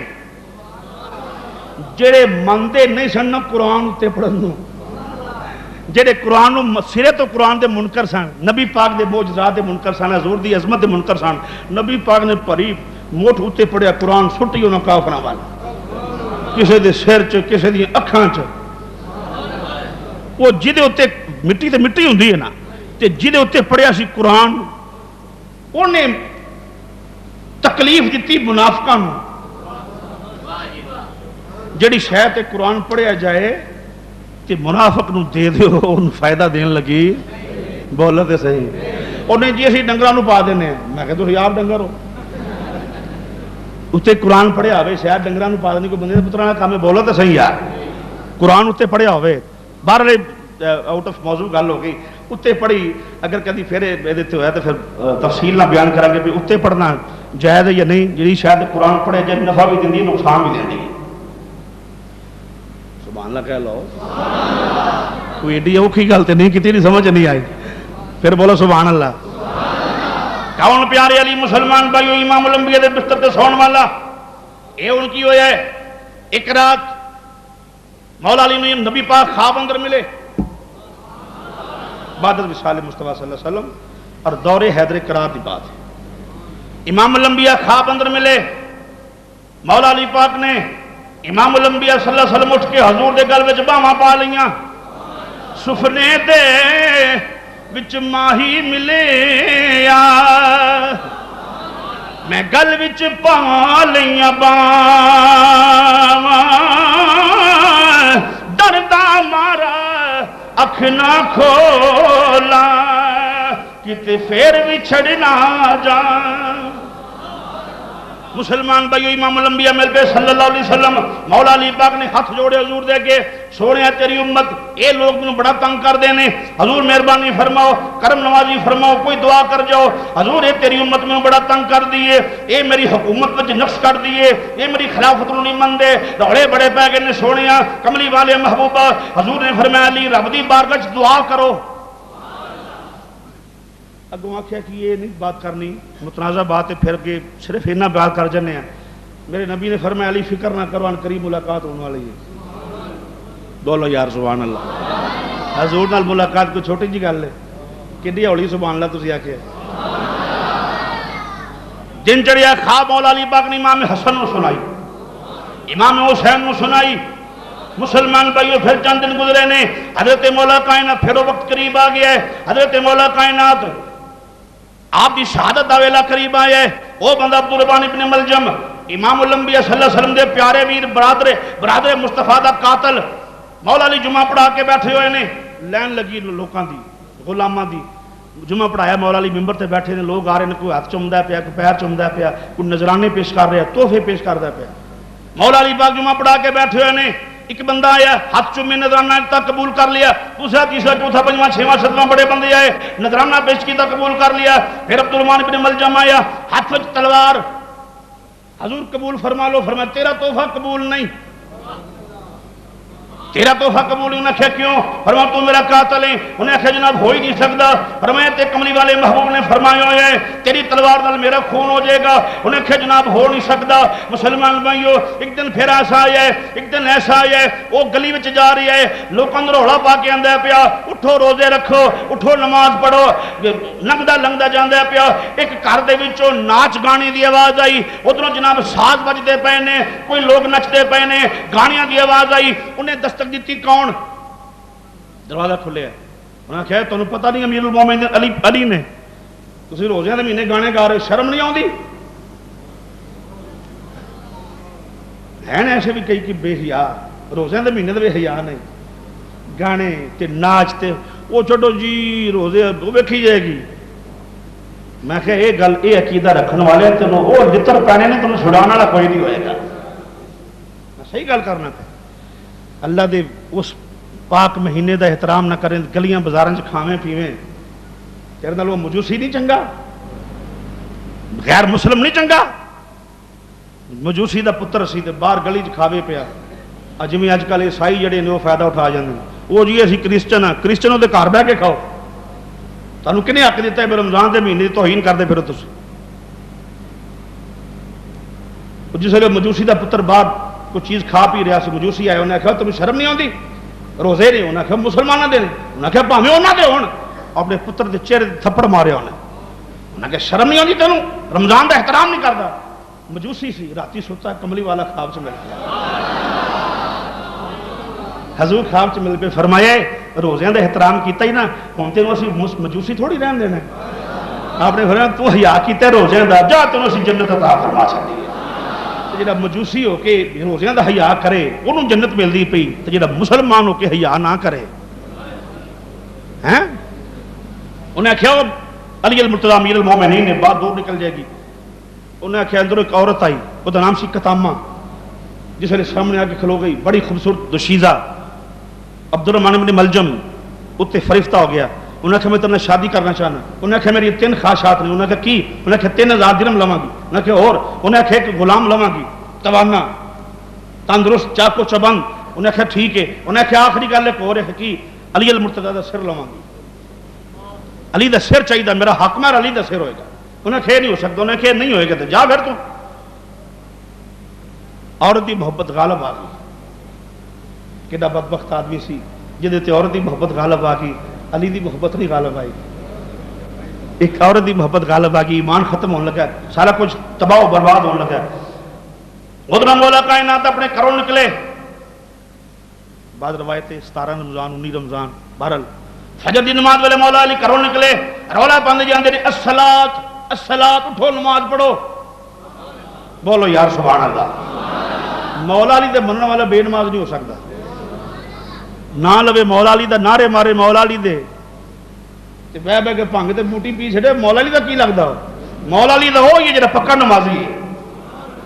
جڑے مندے نہیں سن قرآن اتنے پڑھن نو، جڑے قرآن سرے تو قرآن دے منکر سن، نبی پاک دے معجزات دے منکر سن، حضور دی عظمت دے منکر سن، نبی پاک نے پری موٹ اتنے پڑھیا قرآن سٹی انہاں کافراں وال، کسے دے سر چ کسے دی اکھاں چ، وہ جدے اتنے مٹی تے مٹی ہوندی ہے نا، تے جدے اتنے پڑھیا سی قرآن انہیں تکلیف دیتی منافقاں نو، جڑی شاید قرآن پڑھیا جائے کہ منافق نو دے دیو ان فائدہ دین لگی، بولو تے صحیح، انہیں جی اسی ڈنگراں نو پا دینے ہیں، میں کہتا تسی آپ ڈنگر ہو، اتنے قرآن پڑھیا ہوئے شاید ڈنگراں نو پا دینے کوئی بندے دے پتراں دا کام ہے، بولو تے صحیح یار، قرآن اتنے پڑھیا ہوئے، باہر آؤٹ آف موضوع گل ہو گئی، اتنے پڑھی اگر کدی پھر یہ ہوا تو پھر تفصیل نہ بیان کریں گے بھی اتنے پڑھنا جائز ہے یا نہیں، جی شاید قرآن پڑھے جائے نفع بھی دیندی نقصان بھی دیندی، سبحان اللہ کہہ لو، کوئی ایڈی اوکھی گل تو نہیں کیتی، نہیں سمجھ نہیں آئی، پھر بولو سبحان اللہ۔ کون پیارے علی مسلمان بھائیو امام الانبیاء دے بستر تے سون والا، اے ان کی ہویا ہے، ایک رات مولا علی نے نبی پاک خواب اندر ملے بعد وصال مصطفیٰ صلی اللہ علیہ وسلم اور دور حیدر کرار کی بات ہے، امام الانبیاء خواب اندر ملے، مولا علی پاک نے امام الانبیاء صلی اللہ علیہ وسلم اٹھ کے حضور دے گل وچ باواں پا لیاں، سفنے دے وچ ماہی ملے یا میں گل وچ پا لیاں باواں، ڈردا مارا اکھ نہ کھولا کتے پھر بھی چھڑنا جان۔ مسلمان بھائیو امام الانبیاء مل پہ صلی اللہ علیہ وسلم، مولا علی پاک نے ہاتھ جوڑے حضور دے کے، سونے تیری امت اے لوگ میں بڑا تنگ کر دینے، حضور مہربانی فرماؤ، کرم نوازی فرماؤ، کوئی دعا کر جاؤ، حضور اے تیری امت میں بڑا تنگ کر دیئے، اے میری حکومت وچ نقص کر دیئے، اے میری خلافت نو نہیں مندے، روڑے بڑے پہ گئے نے سونیا کملی والے محبوبہ، حضور نے فرمایا علی رب دی بارگاہ وچ دعا کرو، اگوں آخیا کہ یہ نہیں بات کرنی متنازع بات ہے، پھر کے صرف اینا بات کر جانے ہیں، میرے نبی نے فرمایا علی فکر نہ کرو، ان قریب ملاقات ہونے والی ہے، بولو یار سبحان اللہ، حضور نال ملاقات کوئی چھوٹی جی گل ہے، کڈی ہولی سبحان اللہ تسی آکھیا، دن چڑھیا خواب مولا علی پاک نے امام حسن نو سنائی، امام حسین نو سنائی، مسلمان بھائیو پھر چند دن گزرے نے، حضرت مولا کائنات پھر وقت قریب آ گیا ہے، حضرت مولا کائنات آپ کی شہادت دا ویلا قریب آیا ہے، او بندہ عبدالرحمن ابن ملجم امام الانبیاء صلی اللہ علیہ وسلم دے پیارے ویر برادر مصطفیٰ دا قاتل، مولا علی جمعہ پڑھا کے بیٹھے ہوئے نے، لین لگی لوکاں دی غلاماں دی، جمعہ پڑھایا مولا علی ممبر تے بیٹھے نے، لوگ آ رہے ہیں، کوئی ہاتھ چومدا پیا، کوئی پیر چومدا پیا، کوئی نذرانے پیش کر رہا ہے، تحفے پیش کردا پیا، مولا علی پاک جمعہ پڑھا کے بیٹھے ہوئے نے، ایک بندہ آیا ہاتھ چومے نذرانہ تک قبول کر لیا، دوسرا تیسرا چوتھا پنجواں چھواں ستواں بڑے بندے آئے نذرانہ پیش کیا قبول کر لیا، پھر عبد الرحمن بن ملجم آیا ہاتھ وچ تلوار، حضور قبول فرما لو، فرمایا تیرا تحفہ قبول نہیں، تیرا تحفہ قبول نہیں۔ انہیں کہا کیوں؟ فرمایا تو میرا قاتل ہے۔ انہیں کہا جناب ہو ہی نہیں سکتا۔ فرمایا تے کملی والے محبوب نے فرمایا ہویا ہے تیری تلوار نال میرا خون ہو جائے گا۔ انہیں کہا جناب ہو نہیں سکتا۔ مسلمان بھائیو ایک دن پھر ایسا آیا ہے، ایک دن ایسا آیا ہے وہ گلی وچ جا رہی ہے، لوکاں نوں رولا پا کے آندا پیا اٹھو روزے رکھو، اٹھو نماز پڑھو، لنگدا لنگدا جاندا پیا، ایک گھر دے وچوں ناچ گانے دی آواز آئی، ادھروں جناب ساز بجدے پئے نے، کوئی لوگ نچدے پئے نے، گانیاں دی آواز آئی، انہیں دستک دیتی کون؟ دروازہ کھلے ہے۔ انہوں نے کہا تمہیں پتہ نہیں امیر المومنین علی نے تسی روزیاں دے مہینے گانے گا رہے، شرم نہیں آؤندی؟ ہیں ایسے بھی کئی کہ بے حیا، روزیاں دے مہینے دے بے حیا نہیں، گانے تے ناچ تے وہ چھوڑو جی روزے وہ ویکھی جائے گی۔ میں کہا یہ گل یہ عقیدہ رکھنے والے تینوں وہ جتر پینے نے تمہیں چھڑانے والا کوئی نہیں ہوئے گا۔ میں صحیح گل کرنا تھا، اللہ دے اس پاک مہینے دا احترام نہ کریں، گلیاں بازاراں چ کھاویں پیویں، تیرے نال وہ مجوسی نہیں چنگا، غیر مسلم نہیں چنگا، مجوسی دا پتر سی تے باہر گلی چ کھاوے پیا۔ جویں اج کل عیسائی جڑے نے وہ فائدہ اٹھا جاندے وہ جی اسی کرسچن ہاں، کرسچنوں دے گھر بیٹھ کے کھاؤ، تانوں کنے حق دیتا ہے رمضان دے مہینے دی توہین کردے پھرو تسی؟ جس ویلے مجوسی دا پتر باہر کوئی چیز کھا پی رہا سی، مجوسی آئے انہیں کہا تمہیں شرم نہیں آتی؟ روزے نہیں؟ انہیں کہا مسلمانوں دے نہیں، انہیں کہا پاویں انہاں دے ہون، اپنے پتر دے چہرے تھپڑ مارے انہیں کہا شرم نہیں آتی تینوں؟ رمضان دا احترام نہیں کرتا؟ مجوسی سی، راتی ستا کملی والا خواب سے مل گیا، حضور خواب سے مل پہ فرمایا روزیاں دا احترام کیتا ہی نا ہوں تینوں اسی مجوسی تھوڑی رہن دینا، آپ نے فرمایا تو حیا کیتا روزیاں دا، جا تینوں اسی جنت عطا فرما چھڈی۔ جڑا مجوسی ہو کے روزیاں دا حیا کرے انہوں جنت ملدی پئی، تے جڑا مسلمان ہو کے حیا نہ کرے ہیں؟ انہیں کہا علی المرتضی امیر المومنین نے بات دور نکل جائے گی، انہیں کہا اندر ایک عورت آئی، وہ دا نام سی کتامہ، جس نے سامنے آ کے کھلو گئی، بڑی خوبصورت دوشیزہ، عبد الرحمن بن ملجم اتنے فرفتہ ہو گیا، انہیں کہا میں تمہیں شادی کرنا چاہنا، انہیں کہا میری 3 خواہشات نے، انہیں کہا کی؟ انہیں کہا 3000 درہم لواں گی، انہیں کہا اور؟ انہیں کہا ایک غلام لواں گی توانا تندرست چاقو چبند، انہیں کہا ٹھیک ہے، انہیں کہا آخری گل ایک اور ہے کی؟ علی المرتضی دا سر لواں گی، علی دا سر چاہیے، میرا حق مار علی دا سر ہوئے گا۔ انہیں کہا نہیں ہو سکتا، انہیں کہا نہیں ہوئے گا تو جا پھر تو۔ عورت دی محبت غالب آ گئی، کیڑا بدبخت آدمی سی جہدے تے عورت دی محبت غالب آ گئی، علی دی محبت نہیں غالب آئی، ایک عورت دی محبت غالب آ گئی، ایمان ختم ہونے لگا، سارا کچھ تباہ و برباد ہونے لگا۔ ادھر مولا کائنات اپنے گھروں نکلے، بعض روایتیں 17 رمضان 19 رمضان، بہرحال فجر دی نماز والے مولا علی گھروں نکلے، رولا پاندے جاندے نے الصلاۃ الصلاۃ، اٹھو نماز پڑھو، بولو یار سبحان اللہ۔ مولا علی دے مننے والا بے نماز نہیں ہو سکتا، نہ لوے مولا علی دا نعرے مارے مولا علی دے تے بہ بہ کے بھنگ تے بوٹی پی چھڑے، مولا علی دا کی لگدا؟ مولا علی دا ہو یہ جڑا پکا نمازی ہے،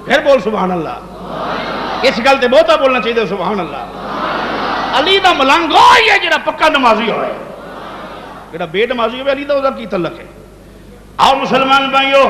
پھر بول سبحان اللہ، اس گل تے بہتا بولنا چاہیے سبحان اللہ۔ علی دا ملنگ ہو یہ جڑا پکا نمازی ہوئے، جڑا بے نمازی ہوئے علی دا دا کی تعلق ہے؟ آؤ مسلمان بھائیو،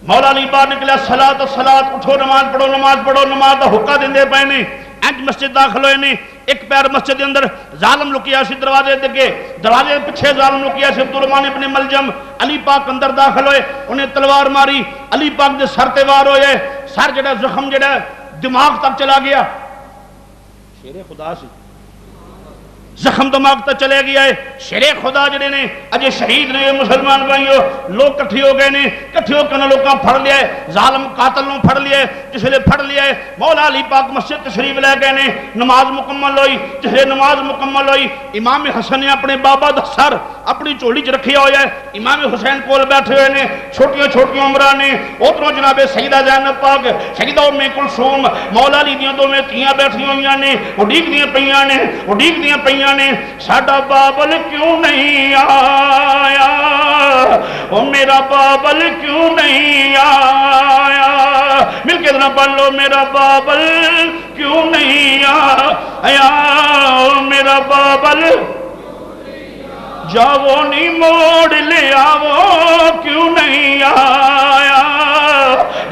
مولا علی باہر نکلیا، صلاۃ الصلاۃ، اٹھو نماز پڑھو نماز پڑھو، نماز دا حکم دیندے پئے نے، انج مسجد داخل ہوئے نے، ایک پیر مسجد کے اندر ظالم لکیا سی، دروازے دے دروازے پیچھے ظالم لکیا سی، عبد الرحمن ابن ملجم، علی پاک اندر داخل ہوئے، انہیں تلوار ماری، علی پاک دے سر تے وار ہوئے، سر جڑا زخم جڑا دماغ تک چلا گیا، شیر خدا سی، زخم دماغ تک چلے گیا ہے، شیر خدا جڑے نے اجے شہید نے، مسلمان بھائیو لوگ کٹھے ہو گئے نے، کٹھے ہو کے لوگاں پھڑ لیا ہے، ظالم قاتل نوں پھڑ لیا ہے، جس لے پھڑ لیا ہے، مولا علی پاک مسجد تشریف لے گئے نے، نماز مکمل ہوئی، جس لے نماز مکمل ہوئی، امام حسن نے اپنے بابا دا سر اپنی چولی چ رکھیا ہوا ہے، امام حسین کول بیٹھے ہوئے نے، چھوٹیاں چھوٹیاں عمراں نے، ادھروں جناب سیدہ زینب پاک، سیدہ ام کلثوم، مولا علی دیاں دو میں تیاں بیٹھی ہوئیاں نے، اڈیکدیاں پیاں نے، اڈیکدیاں پیاں نے، ساڈا بابل کیوں نہیں آیا، او میرا بابل کیوں نہیں آیا، مل کے ذرا پڑھ لو، میرا بابل کیوں نہیں آیا، میرا بابل جاؤ نہیں موڑ لے آؤ کیوں نہیں آیا۔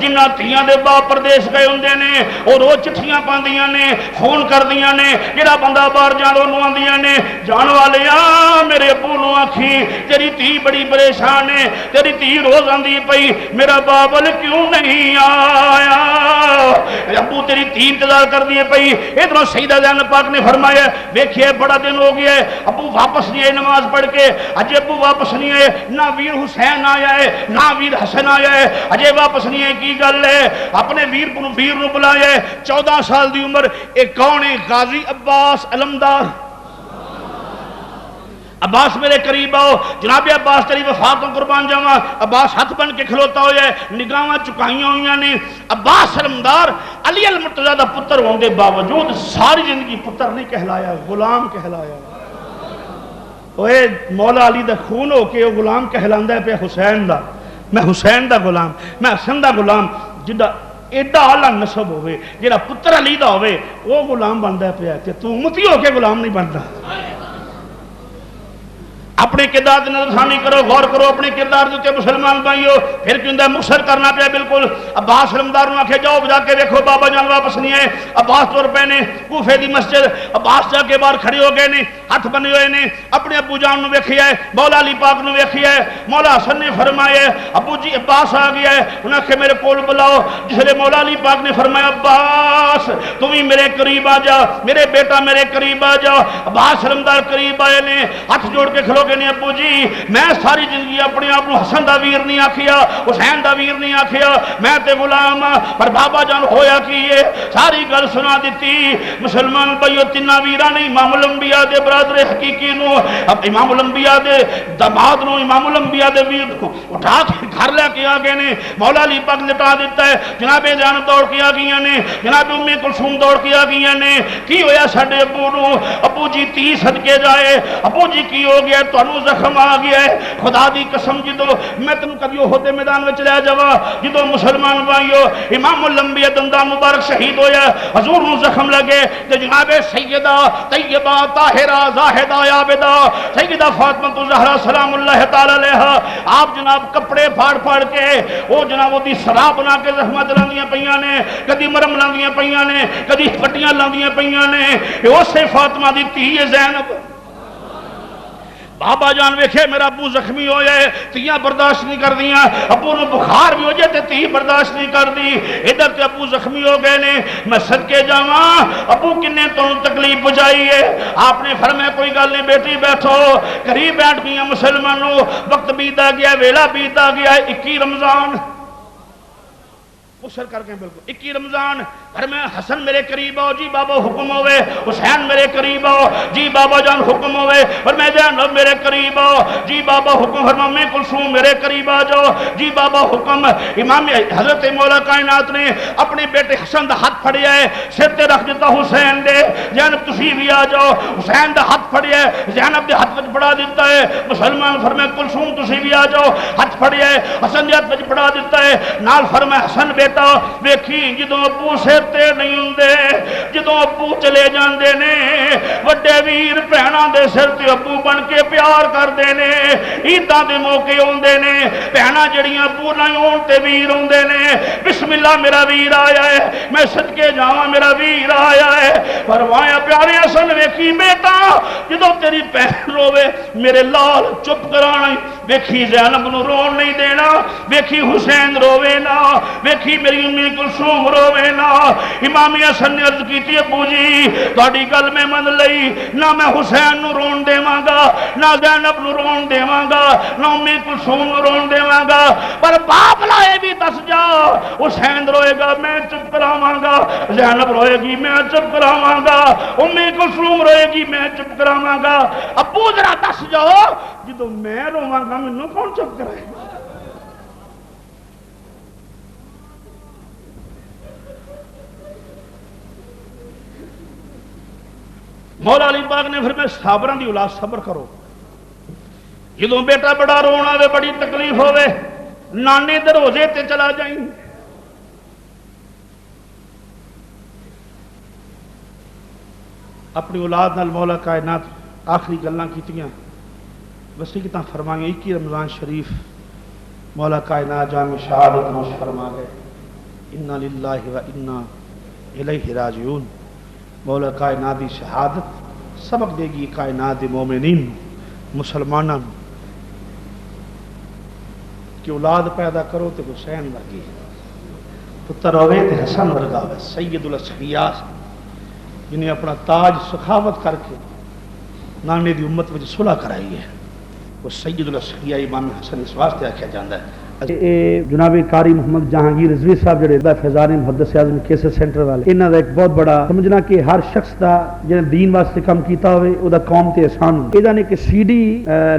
جنہ تھیاں دے باپ پردیش گئے ہوندے نے اور روز چٹھیاں پاندیاں نے، فون کردیاں نے، جڑا بندہ باہر جان انہوں آندیاں نے، جان والے میرے ابو نو آکھی تیری تھی بڑی پریشان ہے، تیری تھی روز آندی پئی میرا بابل کیوں نہیں آیا، ابو تیری تھی انتظار کر دیے پئی۔ ادھر سیدہ زینب پاک نے فرمایا ویکھیے بڑا دن ہو گیا ہے، ابو واپس نہیں آئے نماز پڑھ کے، اجے ابو واپس نہیں آئے، نہ ویر حسین آیا ہے نہ ویر حسن آیا ہے، اجے واپس نہیں آئے، کی گل ہے؟ اپنے ویر نو بلایا ہے، 14 سال دی عمر، ایک کون ہے؟ غازی عباس علمدار۔ عباس میرے قریب آؤ، جناب عباس تیری وفات کو قربان جاواں۔ عباس ہاتھ بن کے کھلوتا ہویا ہے، نگاہاں چکائیاں ہوئیاں نے۔ عباس علمدار علی المرتضیٰ دا پتر ہونے دے باوجود ساری زندگی پتر نہیں کہلایا، غلام کہلایا۔ اوے مولا علی دا خون ہو کے غلام کہلاندا ہے پہ حسین دا، میں حسین دا غلام، میں حسن دا غلام، جدا ایڈا اعلیٰ نسب ہوئے، جڑا پتر علی دا ہوئے وہ غلام بندا ہے پہ، تے تو امتی ہو کے غلام نہیں بندا۔ اپنے کردار کی نظر ثانی کرو، غور کرو اپنے کردار دیتے مسلمان بھائیو، پھر کیوں دے مختصر کرنا پیا بالکل۔ عباس علمدار نے آکھے جاؤ جا کے دیکھو بابا جان واپس نہیں آئے۔ عباس طور پہ نے کوفے دی مسجد، عباس جا کے باہر کھڑے ہو گئے نے، ہاتھ بنے ہوئے نے، اپنے ابو جان نو ویکھیا ہے، مولا علی پاک نو ویکھیا ہے۔ مولا حسن نے فرمایا ابو جی عباس آ گیا ہے، انہاں کہ میرے کول بلاؤ۔ جس لئے مولا علی پاک نے فرمایا عباس تم ہی میرے قریب آ جا، میرے بیٹا میرے قریب آ جا۔ عباس علمدار قریب آئے نے، ہاتھ جوڑ کے کھلو گے نے، ابو جی میں ساری زندگی اپنے آپ کو حسن دا ویر نہیں آکھیا، حسین دا ویر نہیں آکھیا، میں تے غلام، پر بابا جان ہویا کیے ساری گل سنا دیتی۔ مسلمان بھائیو تینہ ویران نے امام الانبیاء دے برادر حقیقی نو، امام الانبیاء دے دماد نو، امام الانبیاء دے ویر کو اٹھا کے گھر لے کے آگے نے، مولا علی پاک لٹا دیتا ہے، جناب جان دوڑ کے آگیا نے، جناب ام کلثوم دوڑ کے آگیا نے، کی ہویا ساڈے ابو نو؟ ابو جی 30 صدقے جائے، ابو جی کی ہو گیا تانوں زخم آ گیا ہے، خدا دی قسم جدو میں تنوں کبھی ہوتے میدان میں چلے جاوا، جدو مسلمان بھائیو امام الانبیاء دندان مبارک شہید ہویا، حضور نو زخم لگے تے جناب سیدہ طیبہ طاہرہ زاہدہ عابدہ سیدہ فاطمہ زہرا سلام اللہ تعالی علیہا آپ جناب کپڑے پھاڑ پھاڑ کے وہ جناب دی سرا بنا کے زخمات لاندیاں پیاں نے، کدی مرم لاندیاں پیاں نے، کدی پٹیاں لاندیاں پیاں نے، اسے فاطمہ دی تھی زینب۔ بابا جان ویکھے میرا ابو زخمی ہو جائے، تیاں برداشت نہیں کر دیاں، ابو نو بخار بھی ہو جائے تے تی برداشت نہیں کر دی، ادھر تے ابو زخمی ہو گئے نے، میں صدقے جاواں ابو کنے تو تکلیف بجائی ہے۔ آپ نے فرمایا کوئی گل نہیں بیٹی بیٹھو، قریب بیٹھ گیا مسلمانوں، وقت بیتا گیا، ویلا بیتا گیا، 21 رمضان مشر کر کے بالکل 21 رمضان فرمایا حسن میرے قریب آؤ، جی بابا حکم ہوئے، حسین میرے قریب آؤ، جی بابا جان حکم ہوئے، فرمایا جانب میرے قریب آؤ، جی بابا حکم، فرمایا ام کلثوم میرے قریب آ جاؤ، جی بابا حکم۔ امام حضرت مولا کائنات نے اپنے بیٹے حسن دا ہاتھ پھڑیا ہے، سر تے رکھ دیتا حسین دے، زینب تسی بھی آ جاؤ، حسین دا ہاتھ پھڑیا ہے، زینب دے ہاتھ وچ پڑا دیتا ہے، مسلمان فرمایا کلثوم تسی بھی آ جاؤ، ہاتھ پھڑیا ہے، حسن دے ہاتھ وچ پڑا دیتا ہے، نال فرمایا حسن بیٹا ویکھی جدوں ابو سر تے نہیں ہوندے، جدوں ابو چلے جاندے نے، وڈے ویر بہناں دے سر تے ابو بن کے پیار کردے نے، عیداں دے موقع ہوندے نے، بہناں جڑیاں ابو نہ ہون تے ویر ہوندے نے، بسم اللہ میرا ویر آیا ہے، میں صدقے جاواں میرا ویر آیا ہے۔ فرمایا پیارے حسن ویکھی بیٹا جدوں تیری بہن روے میرے لال چپ کرانا، ویکھی زینب نو رون نہیں دینا، ویکھی حسین روے نا، ویکھی میری ام کلثوم روے نا۔ امام حسن نے عرض کی تھی ابو جی تہاڈی گل میں من لئی، نہ میں حسین نو رون دیواں گا، نہ زینب نو رون دیواں گا، نہ ام کلثوم نو رون دیواں گا، پر باپ لائے بھی دس جا حسین روئے گا میں چپ کراواں گا، زینب روئے گی میں چپ کراواں گا، ام کلثوم روئے گی میں چپ کراواں گا، ابو ذرا دس جاؤ جدوں میں رواں گا مینوں کون چپ کرائے گا؟ مولا علی پاک نے فرمایا صابراں دی اولاد صبر کرو، جدوں بیٹا بڑا رون آوے بڑی تکلیف ہوے نانے دروازے تے چلا جائیں، اپنی اولاد نال مولا کائنات آخری گلاں کیتیاں وصیتاں فرمائیں 21 رمضان شریف مولا کائنات جام شہادت نوش فرما گئے انا للہ و انا الیہ راجعون. مولا کائنات دی شہادت سبق دے گی کائنات دے مومنین مسلماناں کہ اولاد پیدا کرو تے حسین ورگی پتر ہوئے تے حسن ورگا ہوئے. سید الاسفیاء جنہیں اپنا تاج سخاوت کر کے نانے دی امت وچ صلح کرائی ہے وہ سید الاسفیاء امام حسن اس واسطے آکھیا جاندا ہے. جناب قاری محمد جہانگیر رضوی صاحب جڑے فیضان محدث اعظم کیسٹ سینٹر والے انہاں دا ایک بہت بڑا سمجھنا کہ ہر شخص دا جن دین واسطے کام کیتا ہوئے او دا قوم تے احسان ہوندا. ایدا نے کہ سی ڈی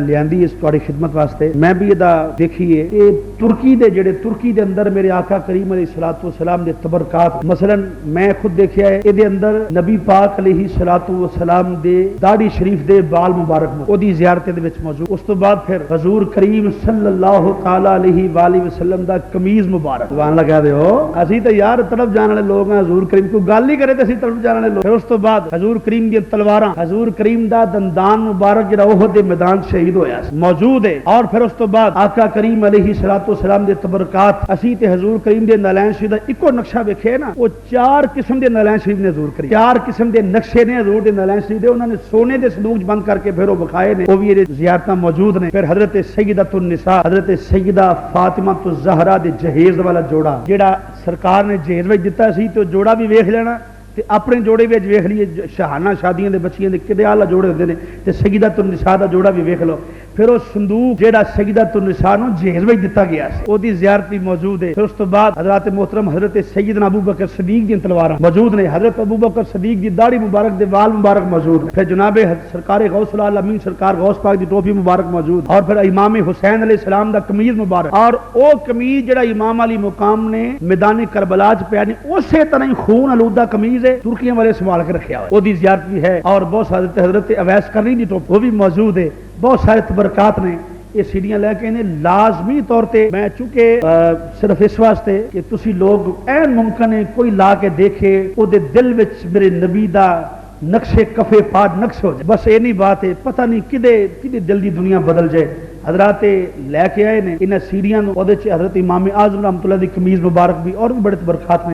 لیاندی اس تہاڈی خدمت واسطے میں بھی ایدا دیکھی ہے کہ ترکی دے اندر میرے آقا کریم علیہ الصلوۃ والسلام دے تبرکات مثلا میں خود دیکھیا ہے اے دے اندر نبی پاک علیہ الصلوۃ والسلام دے داڑھی شریف دے بال مبارک او دی زیارت دے وچ موجود. اس تو بعد پھر حضور کریم صلی اللہ تعالی علیہ وآلہ وسلم دا قمیض مبارک سبحان اللہ کہہ دے ہو اسی تے یار طرف جان والے لوگ ہیں حضور کریم کو گل نہیں کرے تے اسی طرف جان والے لوگ. پھر اس تو بعد حضور کریم دی تلواراں حضور کریم دا دندان مبارک جڑا احد دے میدان شہید ہویا موجود ہے. اور پھر اس تو بعد آقا کریم علیہ الصلوۃ والسلام دے تبرکات اسی تے حضور کریم دے نالین شریف دا اکو نقشہ ویکھے نا وہ 4 قسم دے نالین شریف نے حضور کریم 4 قسم دے نقشے نے حضور دے نالین شریف دے انہوں نے سونے دے صندوق بند کر کے پھر وہ بکھائے نے وہ بھی زیارتاں موجود نے. پھر حضرت سیدۃ النساء حضرت سیدہ فاطمہ الزہرا دے جہیز والا جوڑا جیڑا سرکار نے جہیز وچ دتا سی تو جوڑا بھی ویکھ لینا تے اپنے جوڑے وچ ویکھ لیے شہانہ شادیاں دے بچیاں دے کدے اعلی جوڑے ہوندے نے تے سیدۃ النساء دا جوڑا بھی ویکھ لو. پھر وہ صندوق جیڑا سیدۃ النساء نو جہیز وچ دتا گیا سی او دی زیارت بھی موجود ہے. پھر اس تو بعد حضرات محترم حضرت سیدنا ابوبکر صدیق دی تلواراں موجود نے. حضرت ابوبکر صدیق دی داڑھی مبارک دے وال مبارک موجود ہیں. پھر جناب سرکار غوث العالمین سرکار غوث پاک دی ٹوپی مبارک موجود. اور پھر امام حسین علیہ السلام دا قمیض مبارک اور او قمیض جڑا امام علی مقام نے میدان کربلا چ پیا نہیں اسی طرح ہی خون آلودہ قمیض ہے ترکیاں والے سنبھال کے رکھیا ہوا ہے. او دی زیارت بھی ہے. اور بہت سارے حضرت اویس کرنی دی ٹوپی وہ بھی موجود ہے. بہت سارے تبرکات نے یہ سیڑھیاں لے کے انہیں لازمی طور تے میں چونکہ صرف اس واسطے کہ تسی لوگ این ممکن ہے کوئی لا کے دیکھے او دے دل وچ میرے نبی دا نقشے کفے پاٹ نقش ہو جائے بس یہ نہیں بات ہے. پتہ نہیں کدے دل دی دنیا بدل جائے. حضرات لے کے آئے نے انہیں سیڑھیاں حضرت امام اعظم رحمۃ اللہ دی قمیض مبارک بھی اور بھی بڑے تبرکات نے.